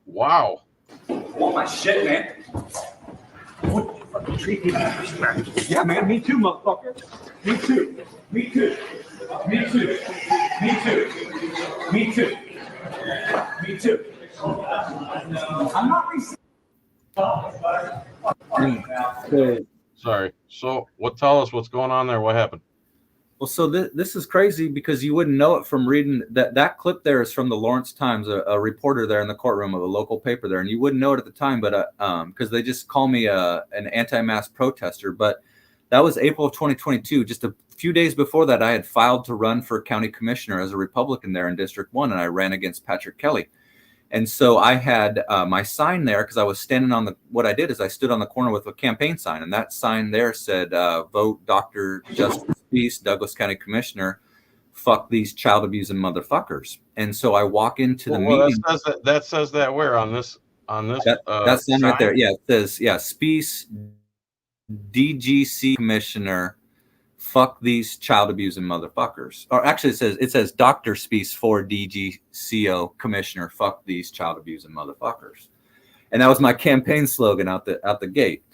Wow. Want my shit, man. Yeah, man, me too, motherfucker. Me too. Me too. Me too. Me too. Me too. Me too. I'm not receiving. Sorry. So tell us what's going on there. What happened? Well, so this is crazy because you wouldn't know it from reading that clip. There is from the Lawrence Times, a reporter there in the courtroom of a local paper there, and you wouldn't know it at the time, but because they just call me an anti-mask protester. But that was April of 2022. Just a few days before that, I had filed to run for county commissioner as a Republican there in District 1, and I ran against Patrick Kelly. And so I had my sign there because I was standing what I did is I stood on the corner with a campaign sign, and that sign there said, vote Dr. Justin Spiehs, Douglas County Commissioner, fuck these child abusing motherfuckers. And so I walk into the meeting. That says that where on this that sign right there. Yeah, it says, Spiehs, DGC Commissioner, fuck these child abusing motherfuckers. Or actually it says Dr. Spiehs for DGCO Commissioner, fuck these child abusing motherfuckers. And that was my campaign slogan out the gate.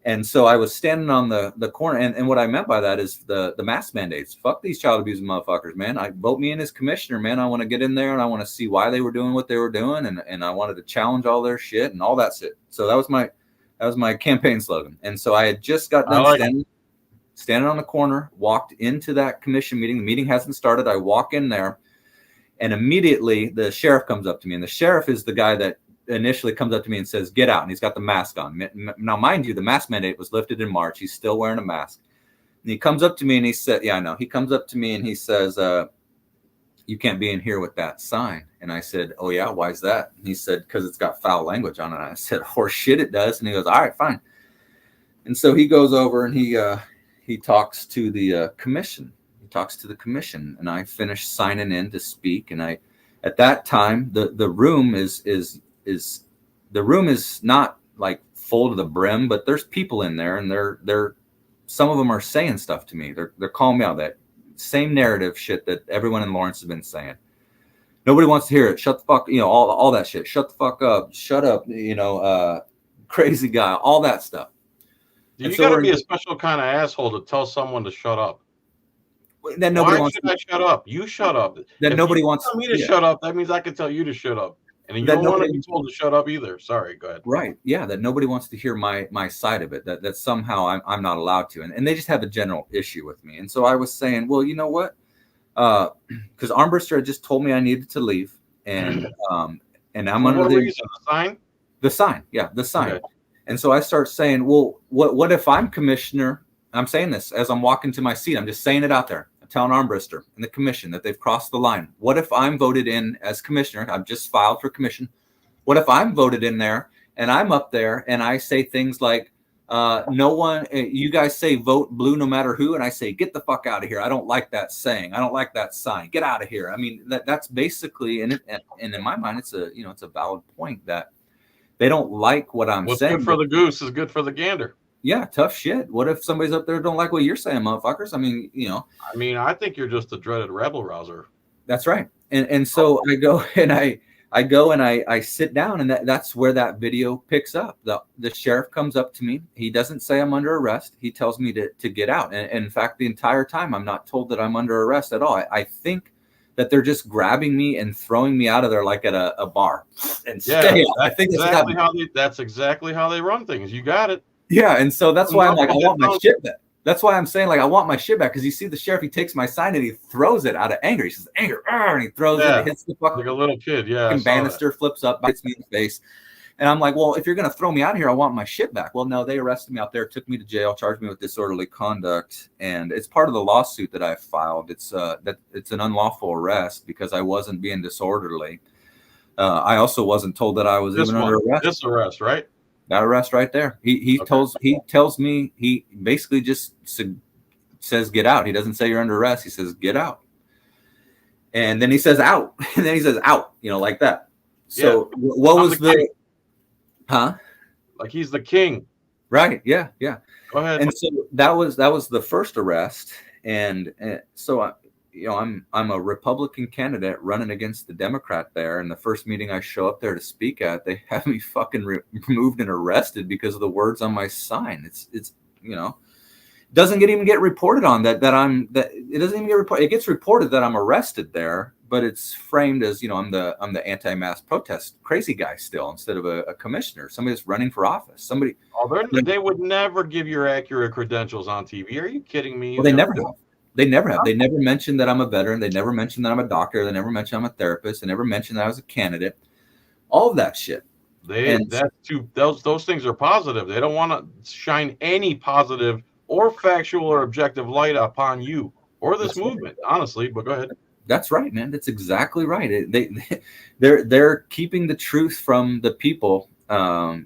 And so I was standing on the corner, and what I meant by that is the mask mandates. Fuck these child abusing motherfuckers, man. I vote me in as commissioner, man. I want to get in there and I want to see why they were doing what they were doing, and I wanted to challenge all their shit and all that shit. So that was my campaign slogan. And so I had just got done standing on the corner, walked into that commission meeting. The meeting hasn't started. I walk in there, and immediately the sheriff comes up to me. And the sheriff is the guy that initially comes up to me and says, get out. And he's got the mask on. Now, mind you, the mask mandate was lifted in March. He's still wearing a mask. And he comes up to me and he said, yeah, I know. He comes up to me and he says, you can't be in here with that sign. And I said, oh, yeah, why is that? And he said, because it's got foul language on it. And I said, horse shit, it does. And he goes, all right, fine. And so he goes over and he talks to the commission. He talks to the commission, and I finish signing in to speak. And at that time, the room is not like full to the brim, but there's people in there, and they're some of them are saying stuff to me. They're calling me out, that same narrative shit that everyone in Lawrence has been saying. Nobody wants to hear it. Shut the fuck, all that shit. Shut the fuck up. Shut up. Crazy guy. All that stuff. You got to be a special kind of asshole to tell someone to shut up. Then nobody Why wants should I shut up? You shut up. Then if nobody you wants tell me to shut up. That means I can tell you to shut up. And you That don't want to nobody- be told to shut up either. Sorry, go ahead. Right. Yeah. That nobody wants to hear my side of it, that somehow I'm not allowed to. And they just have a general issue with me. And so I was saying, well, you know what? Because Armbruster had just told me I needed to leave. And I'm For under what the reason? The sign? The sign. Yeah. The sign. Okay. And so I start saying, well, what if I'm commissioner? I'm saying this as I'm walking to my seat. I'm just saying it out there. I'm telling Armbruster and the commission that they've crossed the line. What if I'm voted in as commissioner? I've just filed for commission. What if I'm voted in there and I'm up there and I say things like, no one, you guys say vote blue no matter who. And I say, get the fuck out of here. I don't like that saying. I don't like that sign. Get out of here. I mean, that's basically, and in my mind, it's a valid point that they don't like what I'm What's saying. good for the goose is good for the gander. Yeah, tough shit. What if somebody's up there don't like what you're saying, motherfuckers? I mean, I mean, I think you're just a dreaded Rabble Rouser. That's right. And so I go and I sit down, and that's where that video picks up. The sheriff comes up to me. He doesn't say I'm under arrest. He tells me to get out. And in fact, the entire time I'm not told that I'm under arrest at all. I think that they're just grabbing me and throwing me out of there like at a bar and stay. I think that's exactly how they run things. You got it. Yeah, and so that's why I'm like, I want my shit back. That's why I'm saying, like, I want my shit back, because you see the sheriff, he takes my sign and he throws it out of anger. He says, anger, and he throws it, hits the fucking like a little kid. Yeah, banister, flips up, bites me in the face. And I'm like, well, if you're going to throw me out of here, I want my shit back. Well, no, they arrested me out there, took me to jail, charged me with disorderly conduct. And it's part of the lawsuit that I filed. It's an unlawful arrest because I wasn't being disorderly. I also wasn't told that I was even under arrest. This arrest, right? That arrest right there. He tells me, he basically just says, get out. He doesn't say you're under arrest. He says, get out. And then he says out. And then he says out, like that. So what was the huh? Like he's the king. Right. Yeah. Yeah. Go ahead. And so that was the first arrest. And so I'm a Republican candidate running against the Democrat there. And the first meeting I show up there to speak at, they have me fucking removed and arrested because of the words on my sign. It's doesn't even get reported on that it doesn't even get reported. It gets reported that I'm arrested there, but it's framed as, I'm the anti-mask protest crazy guy still, instead of a commissioner, somebody that's running for office. They would never give your accurate credentials on TV. Are you kidding me? Well, they never have. They never have. They never mentioned that I'm a veteran. They never mentioned that I'm a doctor. They never mentioned I'm a therapist. They never mentioned that I was a candidate. All of that shit. Those things are positive. They don't want to shine any positive or factual or objective light upon you or this movement, honestly. But go ahead. That's right, man. That's exactly right. They're keeping the truth from the people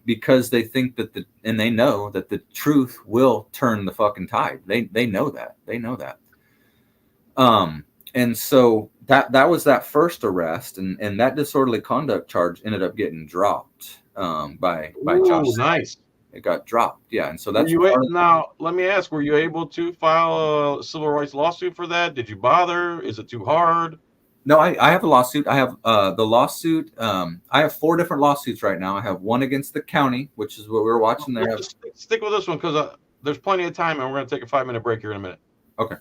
because they think that and they know that the truth will turn the fucking tide. They know that. They know that. And so that was that first arrest, and that disorderly conduct charge ended up getting dropped by Josh. Nice. It got dropped. Yeah. And so that's now let me ask, were you able to file a civil rights lawsuit for that? Did you bother? Is it too hard? No, I have a lawsuit. I have the lawsuit. I have 4 different lawsuits right now. I have one against the county, which is what we were watching there. Stick with this one because there's plenty of time, and we're going to take a 5-minute break here in a minute. Okay.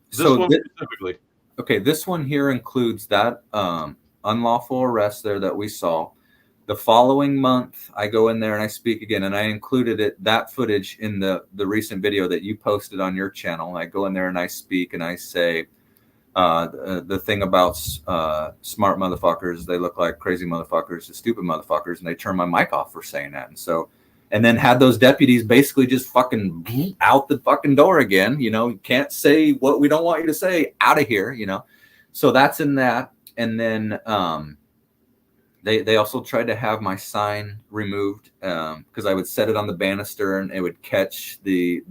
Specifically. Okay, this one here includes that unlawful arrest there that we saw. The following month, I go in there and I speak again, and I included that footage in the recent video that you posted on your channel. I go in there and I speak and I say the thing about smart motherfuckers, they look like crazy motherfuckers, stupid motherfuckers, and they turn my mic off for saying that. And then had those deputies basically just fucking out the fucking door again. You can't say what we don't want you to say, out of here, So that's in that. And then they also tried to have my sign removed because I would set it on the banister and it would catch the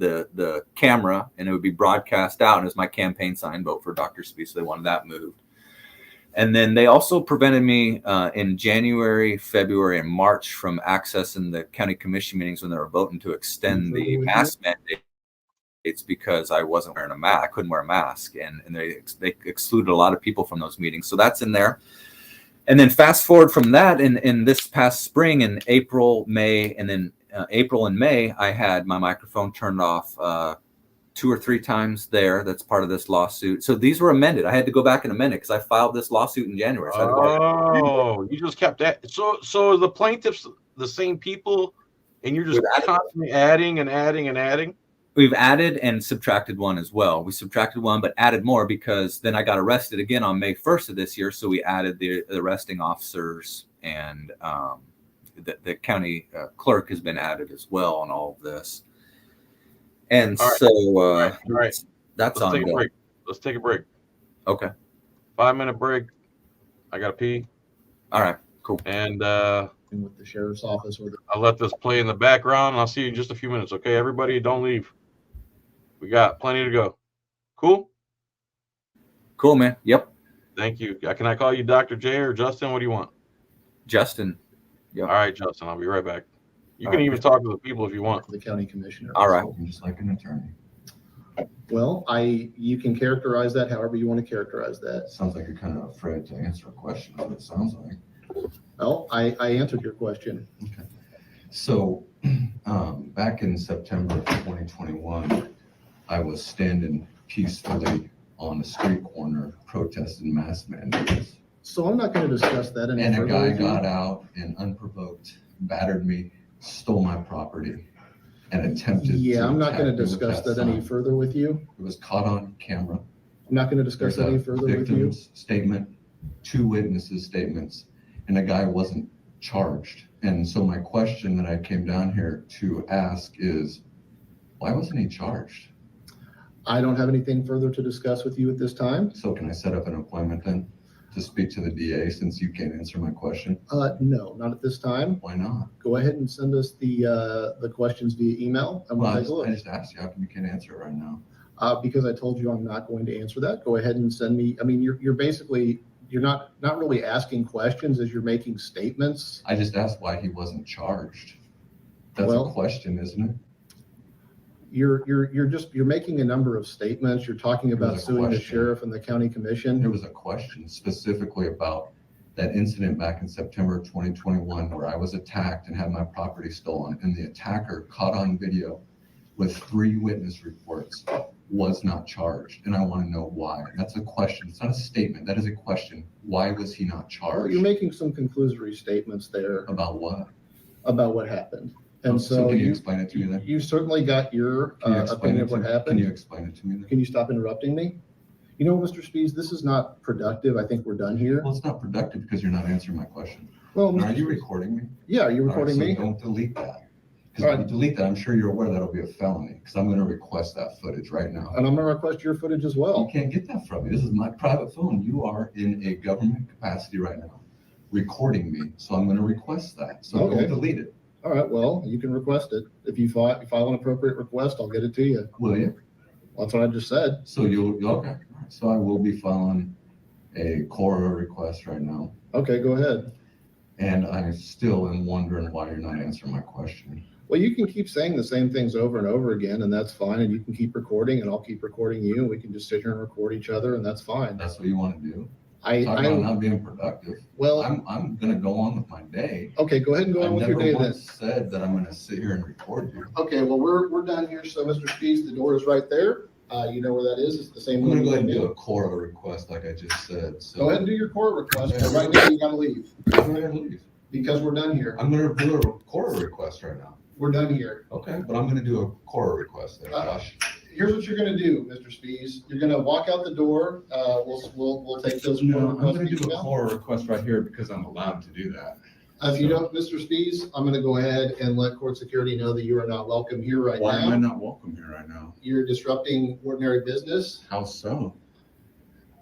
camera and it would be broadcast out. And it was my campaign sign, vote for Dr. Spiehs. So they wanted that moved. And then they also prevented me in January, February, and March from accessing the county commission meetings when they were voting to extend the mask mandate. It's because I wasn't wearing a mask. I couldn't wear a mask. And they excluded a lot of people from those meetings. So that's in there. And then fast forward from that, in this past spring, in April, May, and then April and May, I had my microphone turned off 2 or 3 times there. That's part of this lawsuit. So these were amended. I had to go back and amend it because I filed this lawsuit in January. So I had to go back. You just kept that. So the plaintiffs the same people, and you're just constantly adding and adding and adding. We've added and subtracted one as well. We subtracted one, but added more because then I got arrested again on May 1st of this year. So we added the arresting officers, and the county clerk has been added as well on all of this. And all right. so all right. that's Let's on. take a break. Let's take a break. Okay. 5-minute break. I got to pee. All right. Cool. And with the sheriff's office, or I'll let this play in the background, and I'll see you in just a few minutes. Okay, everybody, don't leave. We got plenty to go. Cool? Cool, man. Yep. Thank you. Can I call you Dr. J or Justin? What do you want? Justin. Yep. All right, Justin. I'll be right back. You All can right. even talk to the people if you want. the county commissioner. All right. Just like an attorney. Well, you can characterize that however you want to characterize that. Sounds like you're kind of afraid to answer a question, what it sounds like. Well, I answered your question. Okay. So back in September of 2021, I was standing peacefully on a street corner protesting mask mandates. So I'm not going to discuss that any And a further guy with you. got out and unprovoked battered me, stole my property, and attempted Yeah, to I'm not attack going to me with discuss that any sign. further with you. It was caught on camera. I'm not going to discuss There's that any a further with you. victim's statement, 2 witnesses' statements, and the guy wasn't charged. And so my question that I came down here to ask is, why wasn't he charged? I don't have anything further to discuss with you at this time. So can I set up an appointment then to speak to the DA since you can't answer my question? No, not at this time. Why not? Go ahead and send us the questions via email, and we'll Well, take a look. I just asked you, how come you can't answer it right now? Because I told you I'm not going to answer that. Go ahead and send me. I mean, you're basically you're not really asking questions as you're making statements. I just asked why he wasn't charged. That's Well, a question, isn't it? You're making a number of statements. You're talking about There's a suing the question. sheriff and the county commission. There was a question specifically about that incident back in September of 2021 where I was attacked and had my property stolen, and the attacker caught on video with 3 witness reports was not charged. And I want to know why. That's a question. It's not a statement. That is a question. Why was he not charged? You're making some conclusory statements there About what? about what happened. And so can you explain it to me then? you certainly got your Can you explain opinion it of to what me? happened. Can you explain it to me then? Can you stop interrupting me? You know, Mr. Spiehs, this is not productive. I think we're done here. Well, it's not productive because you're not answering my question. Well, And are Mr. you Spiehs- recording me? Yeah, are you All right, recording so me? don't delete that. Because All if right. you delete that, I'm sure you're aware that'll be a felony because I'm going to request that footage right now. And I'm gonna request your footage as You well. can't get that from me. This is my private phone. You are in a government capacity right now, recording me. So I'm going to request that. So Okay. don't delete it. All right, well, you can request it. If you file an appropriate request, I'll get it to you. Will you? That's what I just said. So you'll, okay. All right. So I will be filing a Cora request right now. Okay, go ahead. And I still am wondering why you're not answering my question. Well, you can keep saying the same things over and over again, and that's fine. And you can keep recording, and I'll keep recording you. And we can just sit here and record each other, and that's fine. That's what you want to do? I Talk about not being productive. well, I'm going to go on with my day. okay, go ahead and go on I with your never day then. once said that I'm going to sit here and record you. Okay, well, we're done here. So, Mr. Spiehs, the door is right there. You know where that is. It's the same. I'm going to go one ahead and you do did. a Cora request like I just said. So Go ahead and do your court request. But right now, you gotta leave Go ahead and leave. because we're done here. I'm going to do a Cora request right now. We're done here. Okay, but I'm going to do a Cora request there, Josh. Here's what you're gonna do, Mr. Spiehs. You're gonna walk out the door. We'll take those. No, court I'm requests going to do via a email. Cora request right here because I'm allowed to do that. If you don't, Mr. Spiehs, I'm gonna go ahead and let court security know that you are not welcome here right Why am I now. not welcome here right now? You're disrupting ordinary business. How so?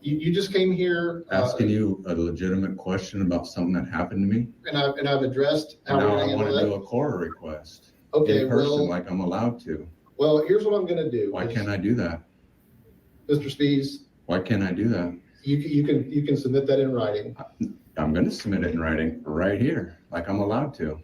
You just came here. Asking you a legitimate question about something that happened to me. And I've addressed how Now we're I gonna want to handle do that. a Cora request. Okay, In person, well, like I'm allowed to. here's what I'm gonna do. Why can't I do that? Mr. Spiehs, Why can't I do that? you can submit that in writing. I'm going to submit it in writing right here, like I'm allowed to.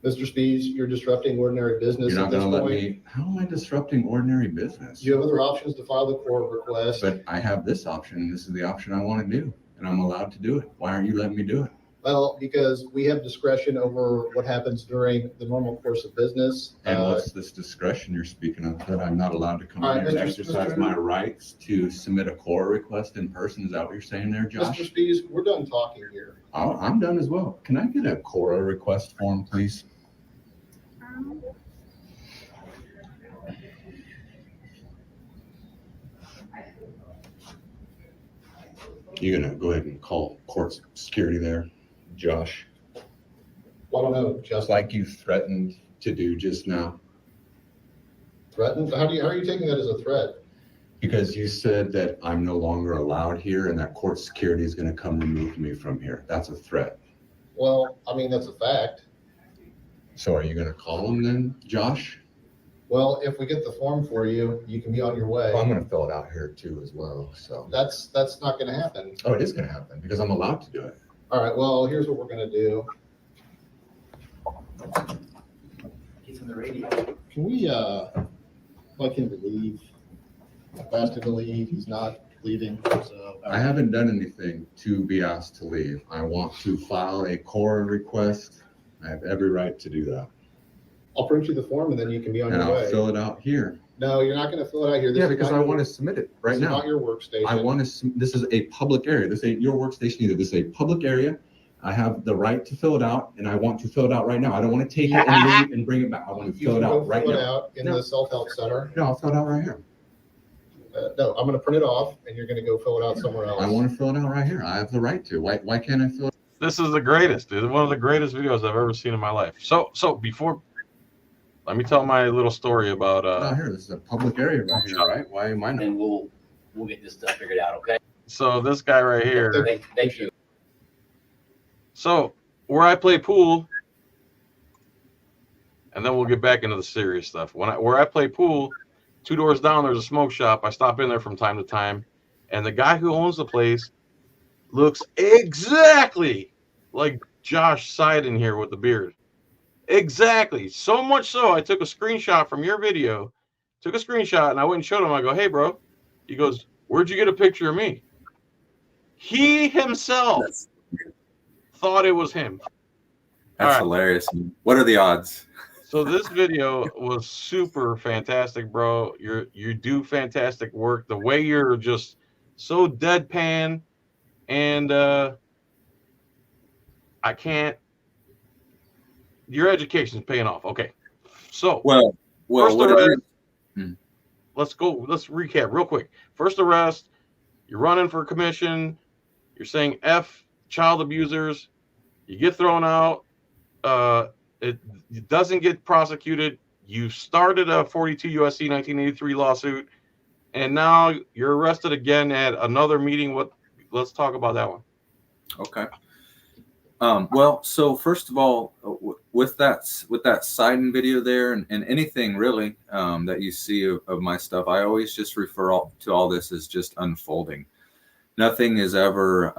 Mr. Spiehs, you're disrupting ordinary business You're at not this going to let point. me, how am I disrupting ordinary business? You have other options to file the court request. But I have this option, and this is the option I want to do, and I'm allowed to do it. Why aren't you letting me do it? Well, because we have discretion over what happens during the normal course of business. And what's this discretion you're speaking of, that I'm not allowed to come All in right, here and Mr. exercise my rights to submit a core request in person? Is that what you're saying there, Josh? Mr. Spiehs, we're done talking here. I'm done as well. Can I get a core request form, please? You're gonna go ahead and call court security there, Josh, Well, I don't know, just just like you threatened to do just now, threatened. How are you taking that as a threat? because you said that I'm no longer allowed here and that court security is gonna come remove me from here. That's a threat. Well, I mean, that's a fact. So are you gonna call him then, Josh? Well, if we get the form for you, you can be on your way. Well, I'm gonna fill it out here too as well, so. That's not gonna happen. Oh, it is gonna happen because I'm allowed to do it. All right, well, here's what we're gonna do. He's on the radio. Can we, like him to leave? Ask him to leave, he's not leaving, so. I haven't done anything to be asked to leave. I want to file a core request. I have every right to do that. I'll print you the form and then you can be on And your I'll way. fill it out here. No, you're not gonna fill it out here. This Yeah, is because not I your- want to submit it right This is now. not your workstation. I want to, this is a public area. This ain't your workstation either. This is a public area. I have the right to fill it out and I want to fill it out right now. I don't want to take it and leave and bring it back. I want to You fill can it go out right fill it now. out in No. the self-help center. No, I'll fill it out right here. No, I'm gonna print it off and you're gonna go fill it out somewhere else. I want to fill it out right here. I have the right to. Why can't I fill it? This is the greatest, dude. One of the greatest videos I've ever seen in my life. So before, let me tell my little story about Out here, this is a public area right here, right? Why am I not? And we'll get this stuff figured out, okay? So this guy right here. Thank you. So where I play pool, and then we'll get back into the serious stuff. Where I play pool, 2 doors down, there's a smoke shop. I stop in there from time to time, and the guy who owns the place looks exactly like Josh Seiden here with the beard. Exactly. So much so, I took a screenshot from your video, and I went and showed him. I go, "Hey, bro." He goes, "Where'd you get a picture of me?" He himself thought it was him. That's All right. hilarious. What are the odds? So this video was super fantastic, bro. You do fantastic work. The way you're just so deadpan, and I can't. Your education's paying off. Okay, so Well, first what arrest. it is, Let's go. Let's recap real quick. First arrest. You're running for commission. You're saying F child abusers. You get thrown out. It doesn't get prosecuted. You started a 42 USC 1983 lawsuit, and now you're arrested again at another meeting. Let's talk about that one. okay. Well, so first of all, with that Seiden video there, and anything really that you see of my stuff, I always just refer to all this as just unfolding. Nothing is ever.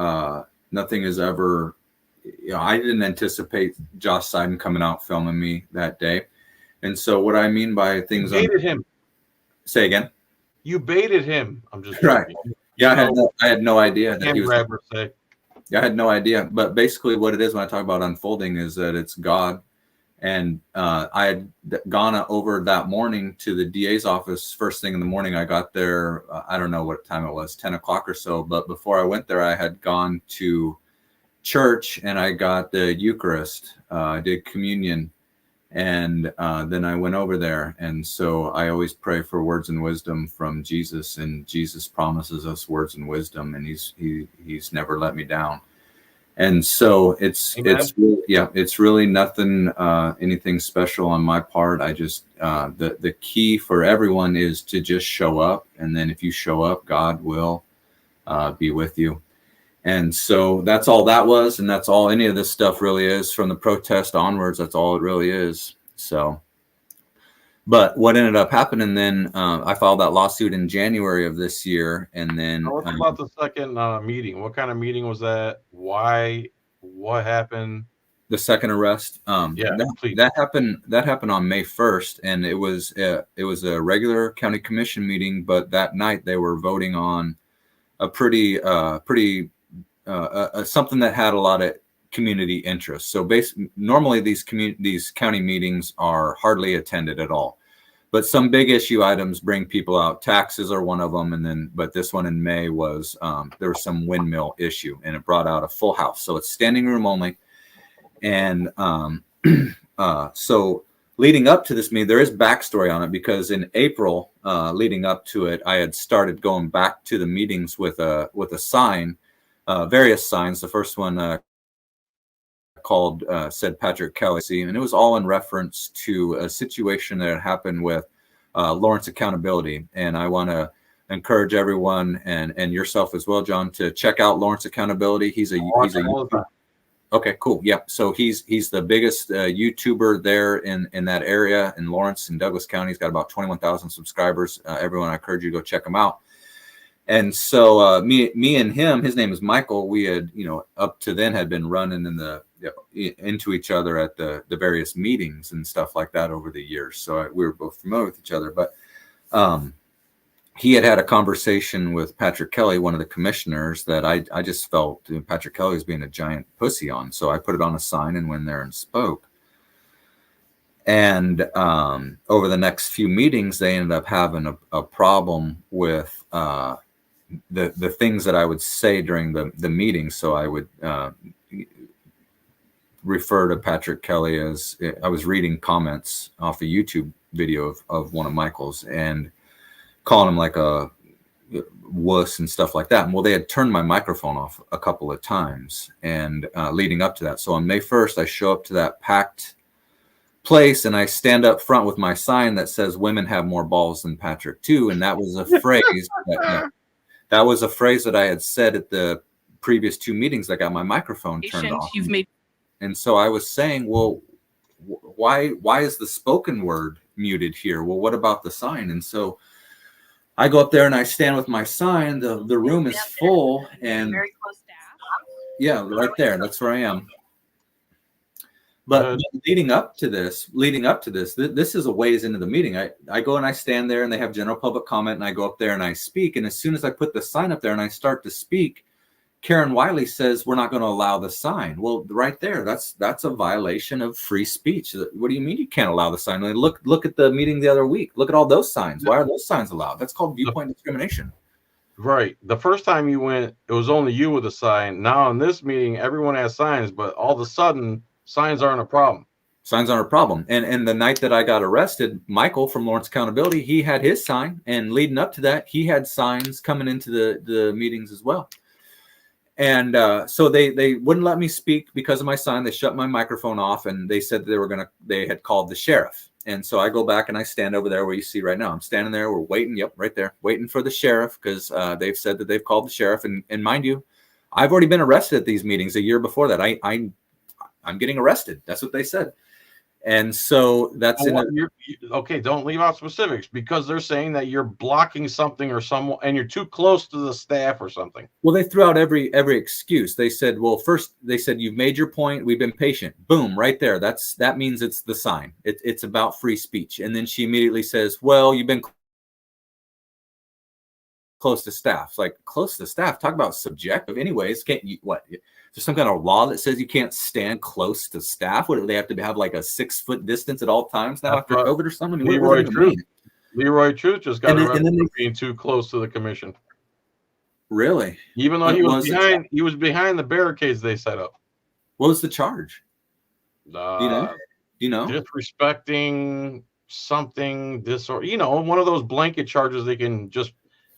I didn't anticipate Josh Seiden coming out filming me that day, and so what I mean by things. You baited him. Say again. You baited him. I'm just Right. joking. Yeah, I had no idea that he was. Grabber say. Yeah, I had no idea. But basically what it is when I talk about unfolding is that it's God. And I had gone over that morning to the DA's office. First thing in the morning, I got there. I don't know what time it was, 10 o'clock or so. But before I went there, I had gone to church and I got the Eucharist. I did communion. And then I went over there. And so I always pray for words and wisdom from Jesus. And Jesus promises us words and wisdom. And he's never let me down. And so it's really nothing, anything special on my part. I just, the key for everyone is to just show up. And then if you show up, God will be with you. And so that's all that was. And that's all any of this stuff really is from the protest onwards. That's all it really is. So, but what ended up happening then, I filed that lawsuit in January of this year. And then What about the second meeting? What kind of meeting was that? Why? What happened? the second arrest. Please. That happened on May 1st. And it was a regular county commission meeting, but that night they were voting on a pretty something that had a lot of community interest. So normally these county meetings are hardly attended at all. But some big issue items bring people out. Taxes are one of them. But this one in May was, there was some windmill issue, and it brought out a full house. So it's standing room only. And so leading up to this meeting, there is backstory on it, because in April, leading up to it, I had started going back to the meetings with a sign, various signs. The first one called said Patrick Kelly, and it was all in reference to a situation that had happened with Lawrence Accountability. And I want to encourage everyone, and yourself as well, John, to check out Lawrence Accountability. He's a okay, cool. Yep. So he's the biggest YouTuber there in that area in Lawrence and Douglas County. He's got about 21,000 subscribers. Everyone, I encourage you to go check him out. And so me and him, his name is Michael. We had, up to then had been running into each other at the various meetings and stuff like that over the years. So we were both familiar with each other. But he had a conversation with Patrick Kelly, one of the commissioners, that I just felt Patrick Kelly was being a giant pussy on. So I put it on a sign and went there and spoke. And over the next few meetings, they ended up having a problem with the things that I would say during the meeting. So I would refer to Patrick Kelly as, I was reading comments off a YouTube video of one of Michael's and calling him like a wuss and stuff like that. And well, they had turned my microphone off a couple of times and leading up to that. So on May 1st, I show up to that packed place and I stand up front with my sign that says "Women have more balls than Patrick too." And that was a phrase that was a phrase that I had said at the previous two meetings that got my microphone turned off. And so I was saying, well, why is the spoken word muted here? Well, what about the sign? And so I go up there and I stand with my sign. The room is full, and Very close to yeah, right there. That's where I am. But leading up to this, this is a ways into the meeting. I go and I stand there and they have general public comment, and I go up there and I speak. And as soon as I put the sign up there and I start to speak, Karen Wiley says, "We're not going to allow the sign." Well, right there, that's a violation of free speech. What do you mean you can't allow the sign? Look at the meeting the other week. Look at all those signs. Why are those signs allowed? That's called viewpoint discrimination. Right. The first time you went, it was only you with a sign. Now in this meeting, everyone has signs, but all of a sudden, signs aren't a problem. Signs aren't a problem. And the night that I got arrested, Michael from Lawrence Accountability, he had his sign. And leading up to that, he had signs coming into the meetings as well. And so they wouldn't let me speak because of my sign. They shut my microphone off, and they said they had called the sheriff. And so I go back and I stand over there where you see right now. I'm standing there. We're waiting. Yep, right there, waiting for the sheriff, because they've said that they've called the sheriff. And mind you, I've already been arrested at these meetings a year before that. I'm getting arrested. That's what they said. And so that's okay. Don't leave out specifics, because they're saying that you're blocking something or someone, and you're too close to the staff or something. Well, they threw out every excuse. They said, well, first they said, "You've made your point. We've been patient." Boom, right there. That means it's the sign. It's about free speech. And then she immediately says, "Well, you've been close to staff." It's like, close to staff? Talk about subjective. Anyways, can't you what? Is there some kind of law that says you can't stand close to staff? What do they have to have, like a 6-foot distance at all times now after COVID or something? Leroy Truth just got arrested for being too close to the commission. Really? Even though he was behind the barricades they set up. What was the charge? Do you know? Disrespecting something, one of those blanket charges they can just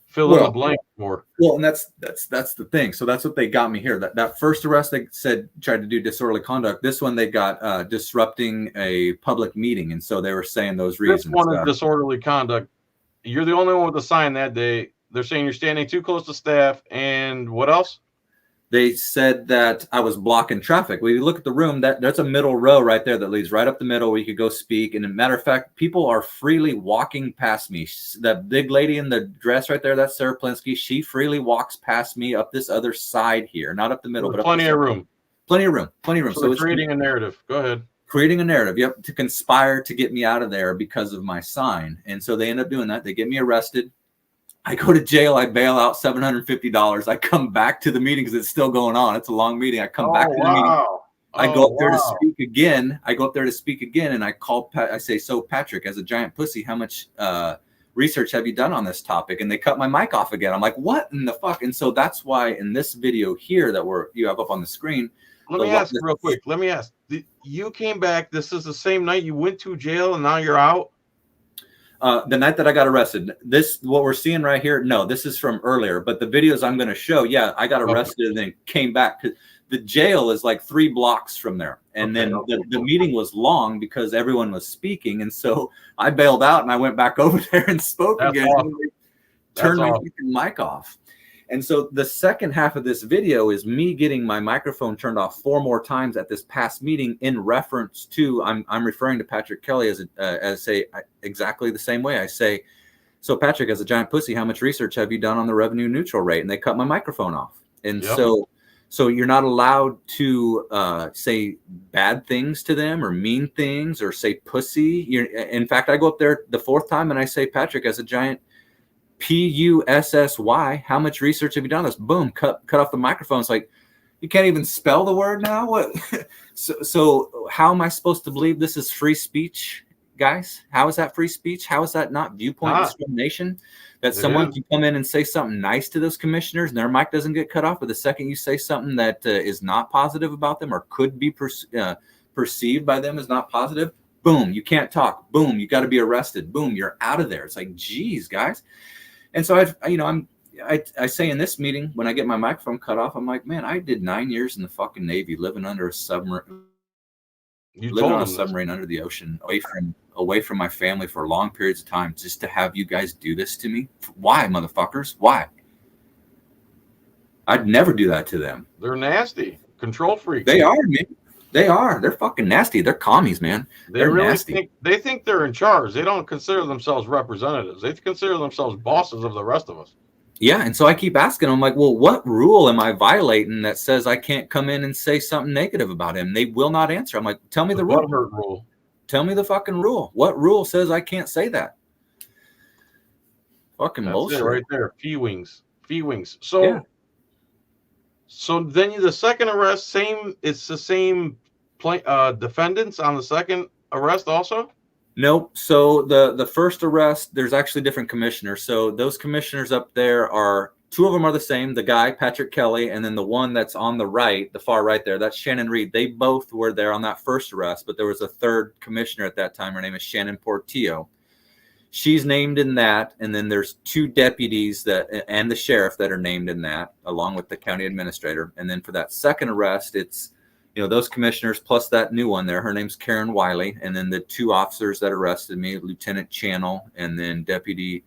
fill in a blank for. Well, and that's the thing. So that's what they got me here. That first arrest, they said tried to do disorderly conduct. This one, they got disrupting a public meeting, and so they were saying those reasons. This one is disorderly conduct. You're the only one with a sign that day. They're saying you're standing too close to staff, and what else? They said that I was blocking traffic. When you look at the room, that's a middle row right there that leads right up the middle where you could go speak. And as a matter of fact, people are freely walking past me. That big lady in the dress right there, that's Sarah Plinsky. She freely walks past me up this other side here, not up the middle, but plenty of room. Plenty of room. So it's creating a narrative. Go ahead. Creating a narrative. Yep, to conspire to get me out of there because of my sign. And so they end up doing that. They get me arrested. I go to jail. I bail out $750. I come back to the meeting because it's still going on. It's a long meeting. I come back to the meeting. I go up there to wow. speak again. And I call I say, so Patrick, as a giant pussy, how much research have you done on this topic? And they cut my mic off again. I'm like, what in the fuck? And so that's why in this video here that you have up on the screen. Let me ask real quick. Let me ask. You came back. This is the same night you went to jail and now you're out? The night that I got arrested. What we're seeing right here, no, this is from earlier. But the videos I'm going to show, yeah, I got arrested and then came back. The jail is like 3 blocks from there. And then the meeting was long because everyone was speaking. And so I bailed out and I went back over there and spoke again. Awesome. Turned my mic off. And so the second half of this video is me getting my microphone turned off 4 more times at this past meeting in reference to, I'm referring to Patrick Kelly as exactly the same way. I say, so Patrick, as a giant pussy, how much research have you done on the revenue neutral rate? And they cut my microphone off. And so you're not allowed to say bad things to them or mean things or say pussy. In fact, I go up there the 4th time and I say, Patrick, as a giant Pussy, how much research have you done on this? Boom, cut off the microphone. It's like, you can't even spell the word now? What? So how am I supposed to believe this is free speech, guys? How is that free speech? How is that not viewpoint discrimination? That someone can come in and say something nice to those commissioners and their mic doesn't get cut off, but the second you say something that is not positive about them or could be perceived by them as not positive, boom, you can't talk. Boom, you got to be arrested. Boom, you're out of there. It's like, geez, guys. And so I say in this meeting, when I get my microphone cut off, I'm like, man, I did 9 years in the fucking Navy, living under a submarine, living on a submarine under the ocean, away from my family for long periods of time, just to have you guys do this to me. Why, motherfuckers? Why? I'd never do that to them. They're nasty, control freaks. They are, man. They are. They're fucking nasty. They're commies, man. They're really nasty. They think they're in charge. They don't consider themselves representatives. They consider themselves bosses of the rest of us. Yeah, and so I keep asking them, like, well, what rule am I violating that says I can't come in and say something negative about him? They will not answer. I'm like, tell me the rule. Tell me the fucking rule. What rule says I can't say that? Fucking bullshit. It right there. Fee wings. So. Yeah. So then the second arrest, it's the same defendants on the second arrest also? Nope. So the first arrest, there's actually different commissioners. So those commissioners up there are, 2 of them are the same, the guy, Patrick Kelly, and then the one that's on the right, the far right there, that's Shannon Reed. They both were there on that first arrest, but there was a 3rd commissioner at that time. Her name is Shannon Portillo. She's named in that, and then there's 2 deputies and the sheriff that are named in that, along with the county administrator. And then for that second arrest, it's those commissioners plus that new one there. Her name's Karen Wiley, and then the 2 officers that arrested me, Lieutenant Channel and then Deputy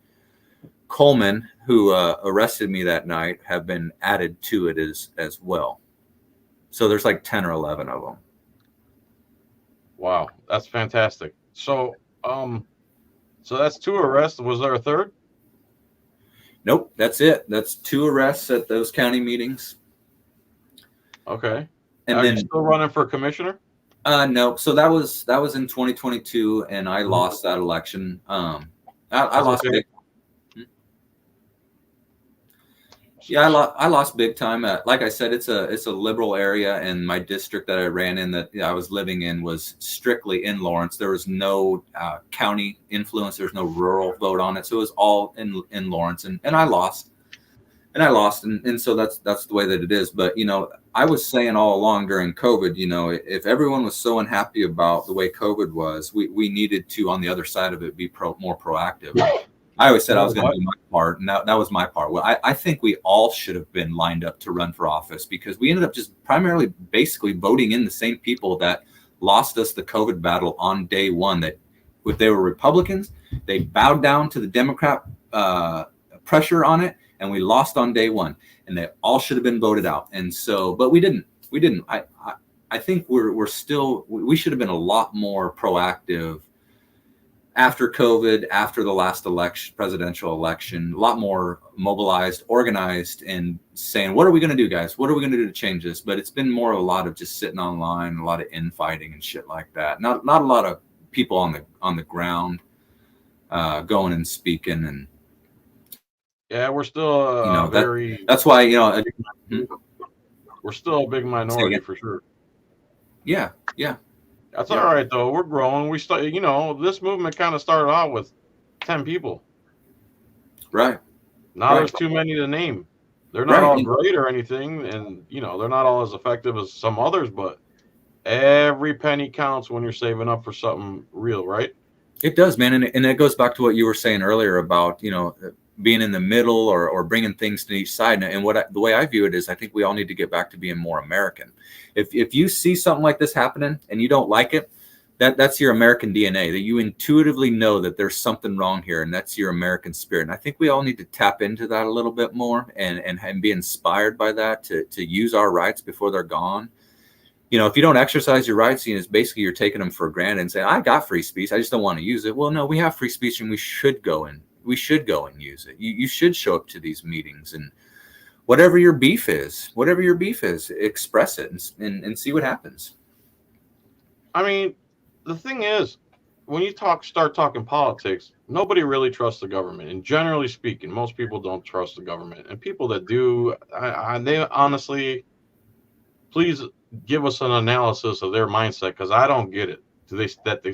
Coleman, who arrested me that night, have been added to it as well. So there's like 10 or 11 of them. Wow, that's fantastic. So so that's 2 arrests. Was there a 3rd? Nope, that's it. That's 2 arrests at those county meetings. Okay. And Are then you still running for commissioner? No. So that was in 2022, and I lost that election. I lost big. Yeah, I lost big time. Like I said, it's a liberal area, and my district that I ran in, that I was living in, was strictly in Lawrence. There was no county influence. There's no rural vote on it, so it was all in Lawrence, and I lost. And so that's the way that it is. But I was saying all along during COVID, if everyone was so unhappy about the way COVID was, we needed to, on the other side of it, be more proactive. I always said I was going to do my part, and that was my part. Well, I think we all should have been lined up to run for office, because we ended up just primarily basically voting in the same people that lost us the COVID battle on day one. That if they were Republicans, they bowed down to the Democrat pressure on it, and we lost on day one. And they all should have been voted out. And so, but we didn't. I think we should have been a lot more proactive after COVID, after the last presidential election, a lot more mobilized, organized, and saying, what are we going to do, guys? What are we going to do to change this? But it's been more of a lot of just sitting online, a lot of infighting and shit like that. Not a lot of people on the ground going and speaking. And yeah, we're still that's why, we're still a big minority for sure. Yeah. That's Yeah. all right though. We're growing. We start, this movement kind of started out with 10 people. Right. Now Right. there's too many to name. They're not Right. all great or anything, and they're not all as effective as some others, but every penny counts when you're saving up for something real, right? It does, man. And it goes back to what you were saying earlier about, being in the middle or bringing things to each side. And the way I view it is I think we all need to get back to being more American. If you see something like this happening and you don't like it, that's your American DNA, that you intuitively know that there's something wrong here, and that's your American spirit. And I think we all need to tap into that a little bit more and be inspired by that to use our rights before they're gone. If you don't exercise your rights, it's basically you're taking them for granted and saying, I got free speech, I just don't want to use it. Well, no, we have free speech and we should go and use it. You should show up to these meetings, and whatever your beef is, express it and see what happens. I mean, the thing is, when you start talking politics, nobody really trusts the government. And generally speaking, most people don't trust the government. And people that do, they honestly, please give us an analysis of their mindset, because I don't get it.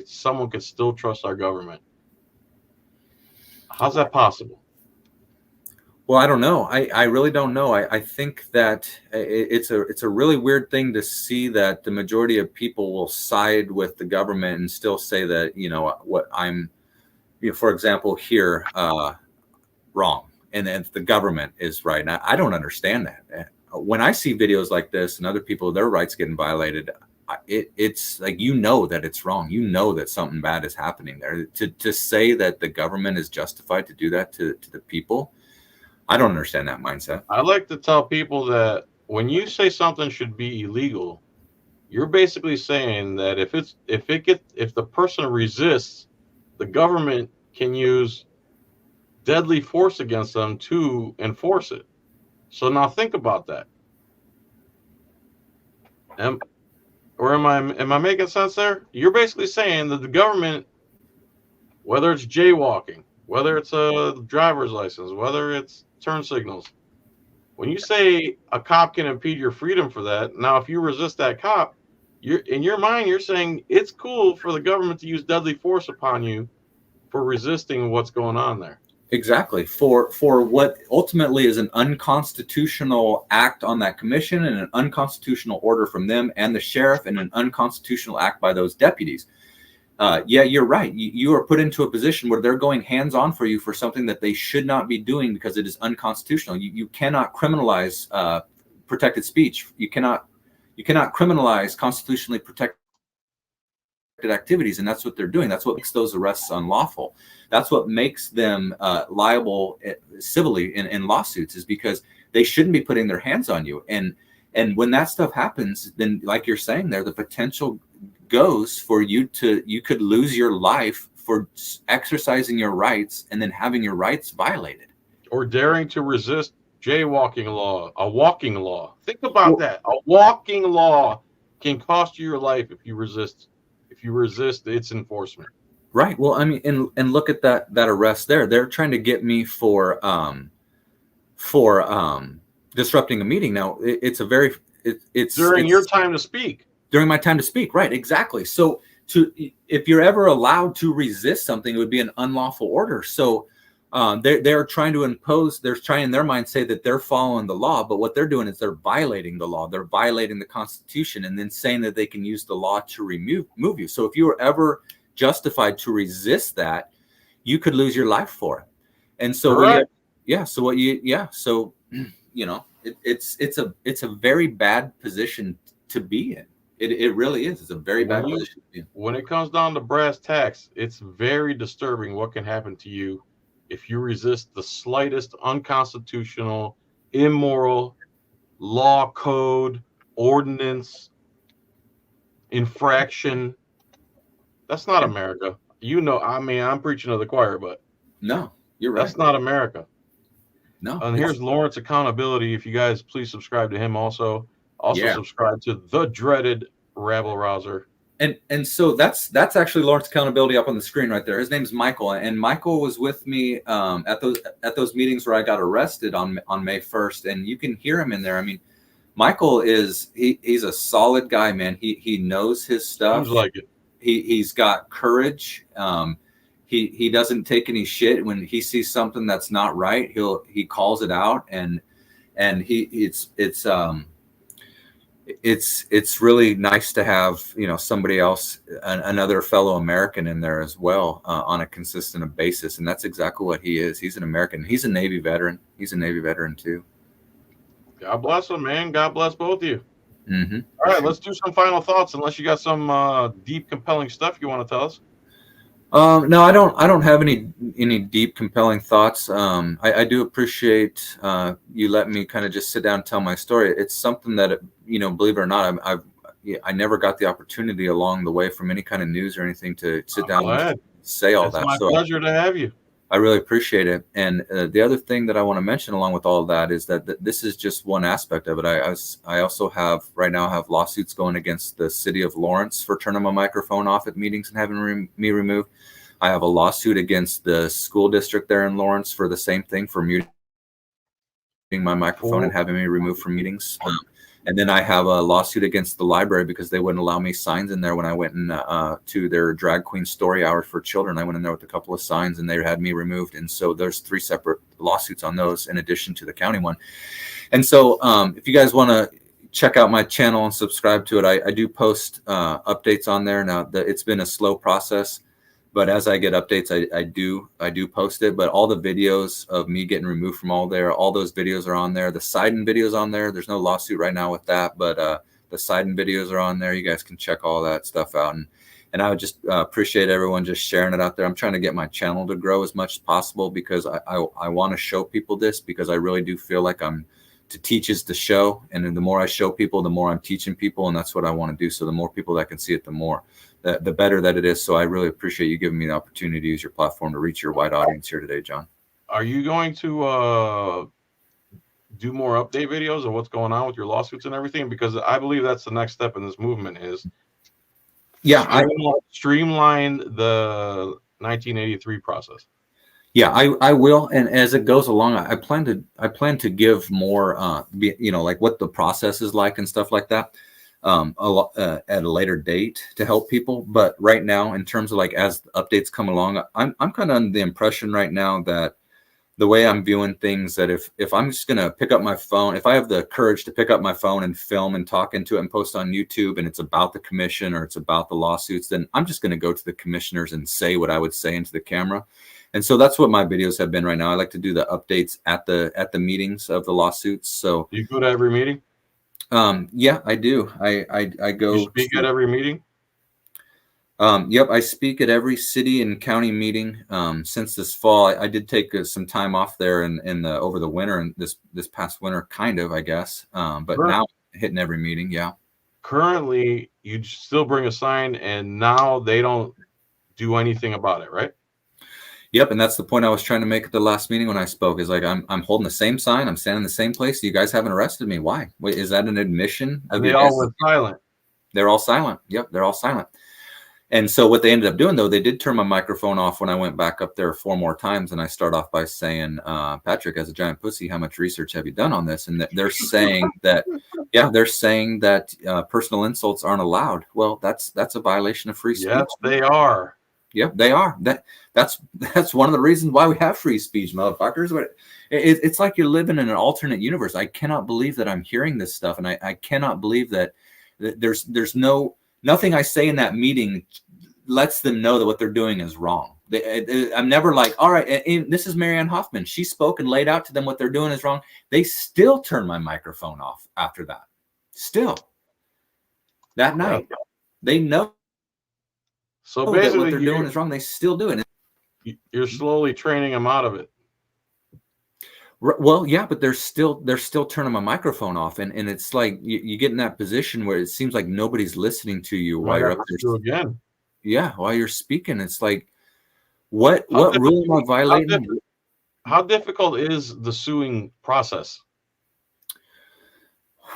Someone could still trust our government? How's that possible? Well, I don't know. I really don't know. I think that it's a really weird thing to see that the majority of people will side with the government and still say that, what I'm, for example, here, wrong. And then the government is right. And I don't understand that. When I see videos like this and other people, their rights getting violated, it's like, that it's wrong. That something bad is happening there. To say that the government is justified to do that to the people, I don't understand that mindset. I like to tell people that when you say something should be illegal, you're basically saying that if the person resists, the government can use deadly force against them to enforce it. So now think about that. Am I making sense there? You're basically saying that the government, whether it's jaywalking, whether it's a driver's license, whether it's turn signals, when you say a cop can impede your freedom for that, now if you resist that cop, in your mind you're saying it's cool for the government to use deadly force upon you for resisting what's going on there. Exactly. For what ultimately is an unconstitutional act on that commission, and an unconstitutional order from them and the sheriff, and an unconstitutional act by those deputies. Yeah, you're right. You are put into a position where they're going hands-on for you for something that they should not be doing because it is unconstitutional. You cannot criminalize protected speech. You cannot criminalize constitutionally protected activities, and that's what they're doing. That's what makes those arrests unlawful. That's what makes them liable civilly in lawsuits, is because they shouldn't be putting their hands on you. And when that stuff happens, then like you're saying there, the potential goes for you could lose your life for exercising your rights and then having your rights violated. Or daring to resist jaywalking law, a walking law. Think about that. A walking law can cost you your life if you resist its enforcement. Right. Well, I mean, and look at that arrest there. They're trying to get me for disrupting a meeting. Now, it's during your time to speak. During my time to speak, right? Exactly. So, if you're ever allowed to resist something, it would be an unlawful order. So, they're trying to impose. They're trying in their mind say that they're following the law, but what they're doing is they're violating the law. They're violating the Constitution, and then saying that they can use the law to remove you. So, if you were ever justified to resist that, you could lose your life for it. And so, it's a very bad position to be in. It really is. It's a very bad position to be in. When it comes down to brass tacks, it's very disturbing what can happen to you if you resist the slightest unconstitutional, immoral, law, code, ordinance, infraction. That's not America. I'm preaching to the choir, but no, you're right. That's not America. No. And here's Lawrence Accountability. If you guys please subscribe to him also. Subscribe to the dreaded Rabble Rouser. And so that's actually Lawrence Accountability up on the screen right there. His name's Michael, and Michael was with me at those meetings where I got arrested on May 1st, and you can hear him in there. I mean, Michael he's a solid guy, man. He knows his stuff. Seems like it. He's got courage. He doesn't take any shit when he sees something that's not right. He calls it out, and it's really nice to have, you know, somebody else, another fellow American in there as well, on a consistent basis. And that's exactly what he is. He's an American. He's a Navy veteran. He's a Navy veteran too. God bless him, man. God bless both of you. Mm-hmm. All right, let's do some final thoughts. Unless you got some deep, compelling stuff you want to tell us. No, I don't have any deep, compelling thoughts. I do appreciate you letting me kind of just sit down and tell my story. It's something that, you know, believe it or not, I never got the opportunity along the way from any kind of news or anything to sit down and say all that. It's my pleasure to have you. I really appreciate it. And the other thing that I want to mention along with all of that is that this is just one aspect of it. I also have right now have lawsuits going against the city of Lawrence for turning my microphone off at meetings and having me removed. I have a lawsuit against the school district there in Lawrence for the same thing, for muting my microphone and having me removed from meetings. And then I have a lawsuit against the library because they wouldn't allow me signs in there when I went in to their drag queen story hour for children. I went in there with a couple of signs and they had me removed. And so there's 3 separate lawsuits on those in addition to the county one. And so if you guys want to check out my channel and subscribe to it, I do post updates on there. Now, it's been a slow process, but as I get updates, I do post it. But all the videos of me getting removed from all those videos are on there. The Sidon videos on there. There's no lawsuit right now with that, but the Sidon videos are on there. You guys can check all that stuff out. And I would just appreciate everyone just sharing it out there. I'm trying to get my channel to grow as much as possible because I want to show people this, because I really do feel like to teach is to show. And then the more I show people, the more I'm teaching people. And that's what I want to do. So the more people that can see it, the better that it is. So I really appreciate you giving me the opportunity to use your platform to reach your wide audience here today, John. Are you going to do more update videos of what's going on with your lawsuits and everything? Because I believe that's the next step in this movement is streamline the 1983 process. Yeah, I will. And as it goes along, I plan to give more, you know, like what the process is like and stuff like that. At a later date to help people. But right now, in terms of like as updates come along, I'm kind of under the impression right now that the way I'm viewing things, that if I'm just gonna pick up my phone, if I have the courage to pick up my phone and film and talk into it and post on YouTube, and it's about the commission or it's about the lawsuits, then I'm just gonna go to the commissioners and say what I would say into the camera. And so that's what my videos have been right now. I like to do the updates at the meetings of the lawsuits. So do you go to every meeting? Yeah, I do. I go. You speak at every meeting? Yep, I speak at every city and county meeting. Since this fall, I did take some time off there over the winter, and this past winter, kind of, I guess. But now hitting every meeting. Yeah. Currently, you still bring a sign, and now they don't do anything about it, right? Yep, and that's the point I was trying to make at the last meeting when I spoke. Is like I'm holding the same sign, I'm standing in the same place. You guys haven't arrested me. Why? Wait, is that an admission? And they all went silent. They're all silent. Yep, they're all silent. And so what they ended up doing, though, they did turn my microphone off when I went back up there 4 more times. And I start off by saying, Patrick, as a giant pussy, how much research have you done on this? And they're saying that, personal insults aren't allowed. Well, that's a violation of free speech. Yes, they are. Yep, they are. That's one of the reasons why we have free speech, motherfuckers. But it's like you're living in an alternate universe. I cannot believe that I'm hearing this stuff, and I cannot believe that there's nothing I say in that meeting lets them know that what they're doing is wrong. I'm never like, all right, and this is Marianne Hoffman. She spoke and laid out to them what they're doing is wrong. They still turn my microphone off after that. Still, that night, they know. So basically, what they're doing is wrong. They still do it. You're slowly training them out of it. Well, yeah, but they're still turning my microphone off, and it's like you get in that position where it seems like nobody's listening to you while you're up there again. Yeah, while you're speaking, it's like, what rule am I violating? How difficult is the suing process?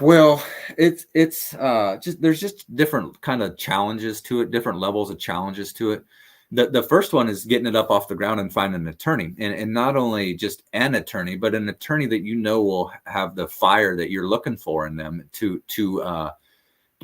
Well, it's just there's just different kind of challenges to it, different levels of challenges to it. The first one is getting it up off the ground and finding an attorney, and not only just an attorney, but an attorney that you know will have the fire that you're looking for in them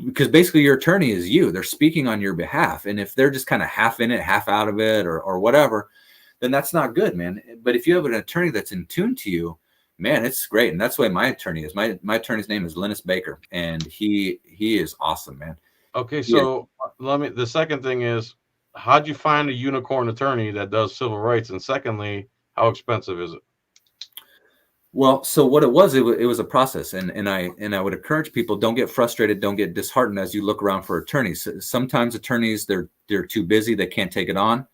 because basically your attorney is you. They're speaking on your behalf, and if they're just kind of half in it, half out of it, or whatever, then that's not good, man. But if you have an attorney that's in tune to you, man, it's great. And that's the way my attorney is. My attorney's name is Linus Baker, and he is awesome, man. Okay, so the second thing is, how'd you find a unicorn attorney that does civil rights? And secondly, how expensive is it? Well, so what it was a process, and I would encourage people, don't get frustrated, don't get disheartened as you look around for attorneys. Sometimes attorneys, they're too busy, they can't take it on.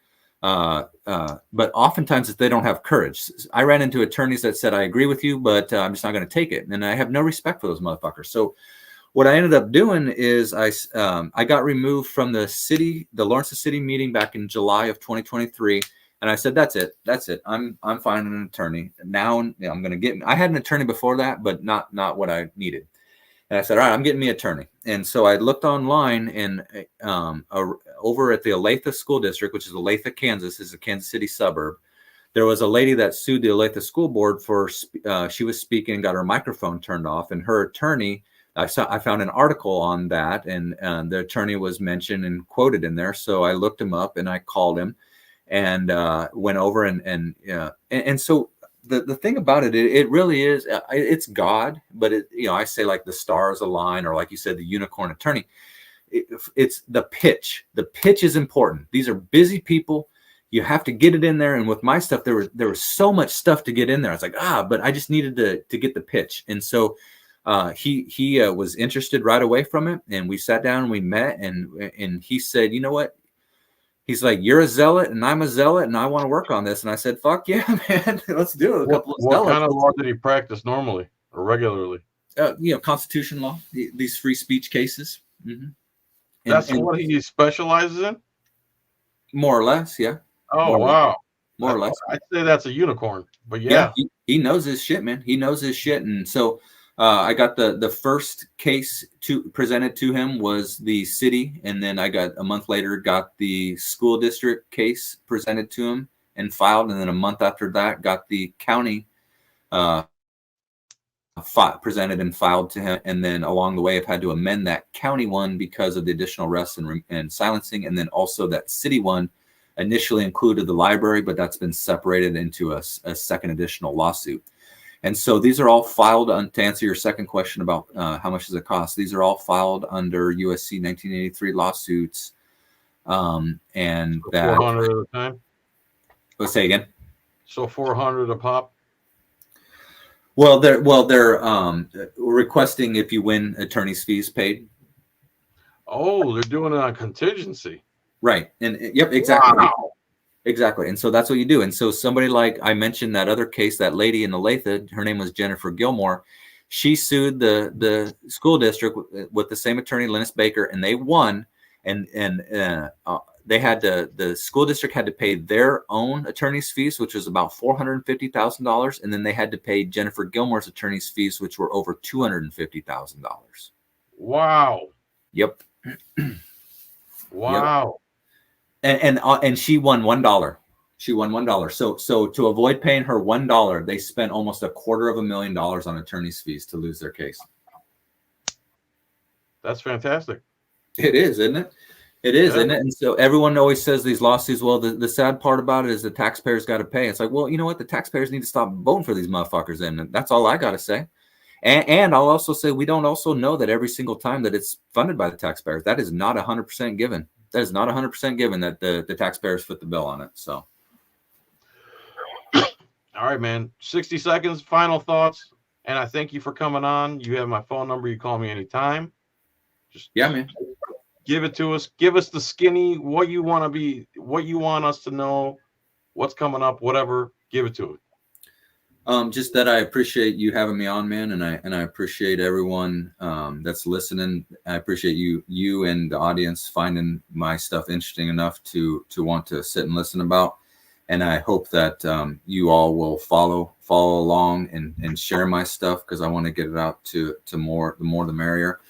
But oftentimes they don't have courage. I ran into attorneys that said, I agree with you, but I'm just not going to take it. And I have no respect for those motherfuckers. So what I ended up doing is I got removed from the Lawrence City meeting back in July of 2023. And I said, that's it. I'm finding an attorney now. I'm going to I had an attorney before that, but not what I needed. And I said, all right, I'm getting me an attorney. And so I looked online, and over at the Olathe School District, which is Olathe, Kansas, is a Kansas City suburb. There was a lady that sued the Olathe School Board for she was speaking, got her microphone turned off, and her attorney. I found an article on that, and the attorney was mentioned and quoted in there. So I looked him up and I called him, and went over and so. The thing about it really is, it's God, but I say like the stars align, or like you said, the unicorn attorney. It's the pitch. The pitch is important. These are busy people. You have to get it in there. And with my stuff, there was so much stuff to get in there. I was like, but I just needed to get the pitch. And so he was interested right away from it. And we sat down and we met, and he said, you know what? He's like, you're a zealot and I'm a zealot and I want to work on this. And I said, fuck yeah, man, let's do it. What kind of law did he practice normally or regularly? Constitution law, these free speech cases. Mm-hmm. That's what he specializes in? More or less, yeah. Oh, wow. More or less. I'd say that's a unicorn, but yeah. He knows his shit, man. He knows his shit. And so I got the first case presented to him was the city, and then I got a month later got the school district case presented to him and filed, and then a month after that got the county presented and filed to him, and then along the way I've had to amend that county one because of the additional arrests and silencing, and then also that city one initially included the library, but that's been separated into a second additional lawsuit. And so these are all filed to answer your second question about how much does it cost. These are all filed under USC 1983 lawsuits. And that 400 at a time. Let's say again. So 400 a pop. Well, they're requesting if you win attorney's fees paid. Oh, they're doing it on contingency. Right. And yep, exactly. Wow. Exactly. And so that's what you do. And so somebody like I mentioned that other case, that lady in Olathe, her name was Jennifer Gilmore. She sued the school district with the same attorney, Linus Baker, and they won. And they had the school district had to pay their own attorney's fees, which was about $450,000. And then they had to pay Jennifer Gilmore's attorney's fees, which were over $250,000. Wow. Yep. Wow. Yep. And she won $1. She won $1. So to avoid paying her $1, they spent almost $250,000 on attorney's fees to lose their case. That's fantastic. It is, isn't it? It is, isn't it? And so everyone always says these lawsuits, well, the sad part about it is the taxpayers got to pay. It's like, well, you know what? The taxpayers need to stop voting for these motherfuckers. And that's all I got to say. And I'll also say we don't also know that every single time that it's funded by the taxpayers. That is not 100% given. That is not 100% given that the taxpayers foot the bill on it. So, all right, man. 60 seconds. Final thoughts. And I thank you for coming on. You have my phone number. You call me anytime. Just man. Give it to us. Give us the skinny. What you want to be. What you want us to know. What's coming up. Whatever. Give it to us. Just that I appreciate you having me on, man, and I appreciate everyone that's listening. I appreciate you and the audience finding my stuff interesting enough to want to sit and listen about. And I hope that you all will follow along and share my stuff, because I want to get it out to more. The more the merrier.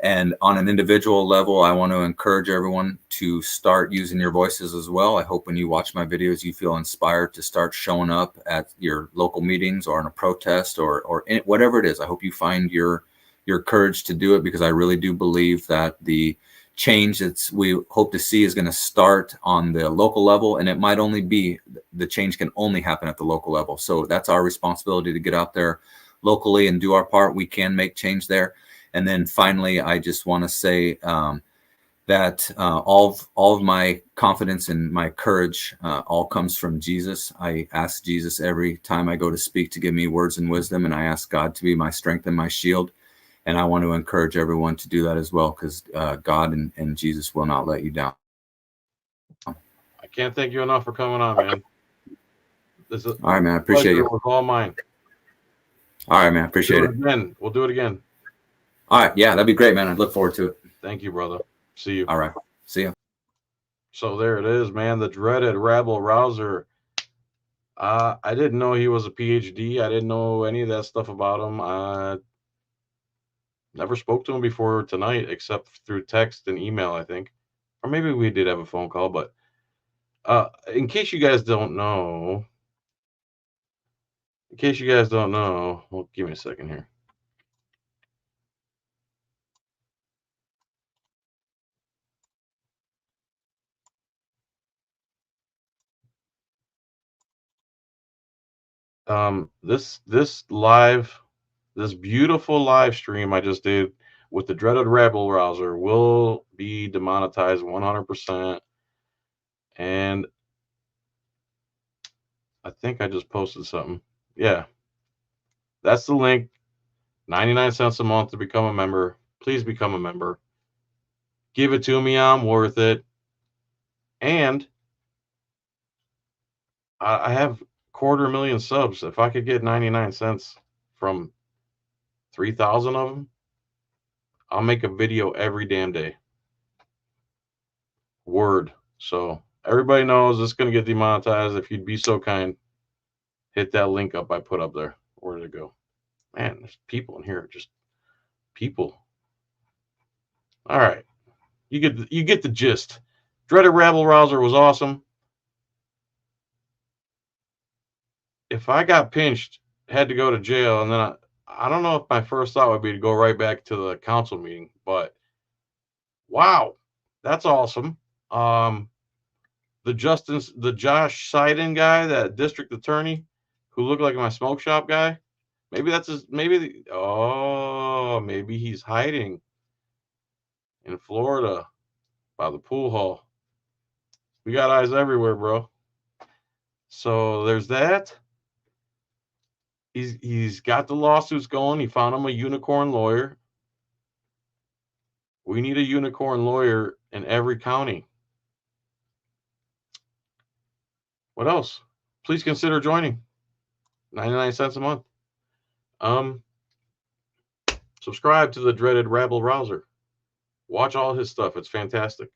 And on an individual level, I want to encourage everyone to start using your voices as well. I hope when you watch my videos, you feel inspired to start showing up at your local meetings or in a protest or whatever it is. I hope you find your courage to do it, because I really do believe that the change that we hope to see is going to start on the local level, and it might only be, the change can only happen at the local level. So that's our responsibility to get out there locally and do our part. We can make change there. And then finally, I just want to say that all of my confidence and my courage all comes from Jesus. I ask Jesus every time I go to speak to give me words and wisdom, and I ask God to be my strength and my shield. And I want to encourage everyone to do that as well, because God and Jesus will not let you down. I can't thank you enough for coming on, man. All right, man. I appreciate you. It was all mine. All right, man. I appreciate it. Again. We'll do it again. All right. Yeah, that'd be great, man. I look forward to it. Thank you, brother. See you. All right. See you. So there it is, man. The dreaded Rabble Rouser. I didn't know he was a PhD. I didn't know any of that stuff about him. I never spoke to him before tonight, except through text and email, I think. Or maybe we did have a phone call, but in case you guys don't know, well, give me a second here. This beautiful live stream I just did with the dreaded Rabble Rouser will be demonetized 100%. And I think I just posted something. Yeah, that's the link. 99 cents a month to become a member. Please become a member. Give it to me. I'm worth it. And I have 250,000 subs. If I could get 99 cents from 3,000 of them, I'll make a video every damn day. Word. So everybody knows it's going to get demonetized. If you'd be so kind, hit that link up I put up there. Where did it go? Man, there's people in here. Just people. All right. You get the gist. Dreaded Rabble Rouser was awesome. If I got pinched, had to go to jail, and then I don't know if my first thought would be to go right back to the council meeting, but wow, that's awesome. The Josh Seiden guy, that district attorney who looked like my smoke shop guy, maybe that's his, maybe he's hiding in Florida by the pool hall. We got eyes everywhere, bro. So there's that. He's got the lawsuits going. He found him a unicorn lawyer. We need a unicorn lawyer in every county. What else? Please consider joining. 99 cents a month. Subscribe to the dreaded Rabble Rouser. Watch all his stuff. It's fantastic.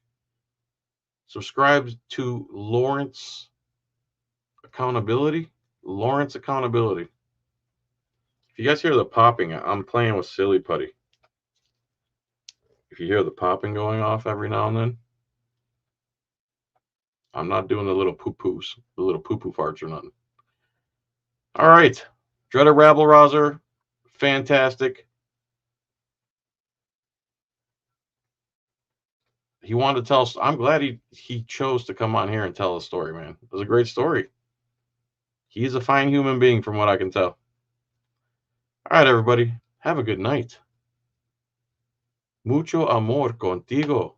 Subscribe to Lawrence Accountability. Lawrence Accountability. If you guys hear the popping, I'm playing with Silly Putty. If you hear the popping going off every now and then, I'm not doing the little poo-poos, the little poo-poo farts or nothing. All right. Dreaded Rabble Rouser. Fantastic. He wanted to tell us. I'm glad he chose to come on here and tell a story, man. It was a great story. He's a fine human being from what I can tell. All right, everybody. Have a good night. Mucho amor contigo.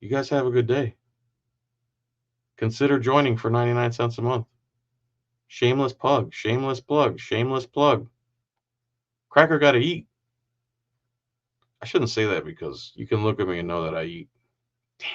You guys have a good day. Consider joining for 99 cents a month. Shameless plug, shameless plug, shameless plug. Cracker got to eat. I shouldn't say that because you can look at me and know that I eat. Damn.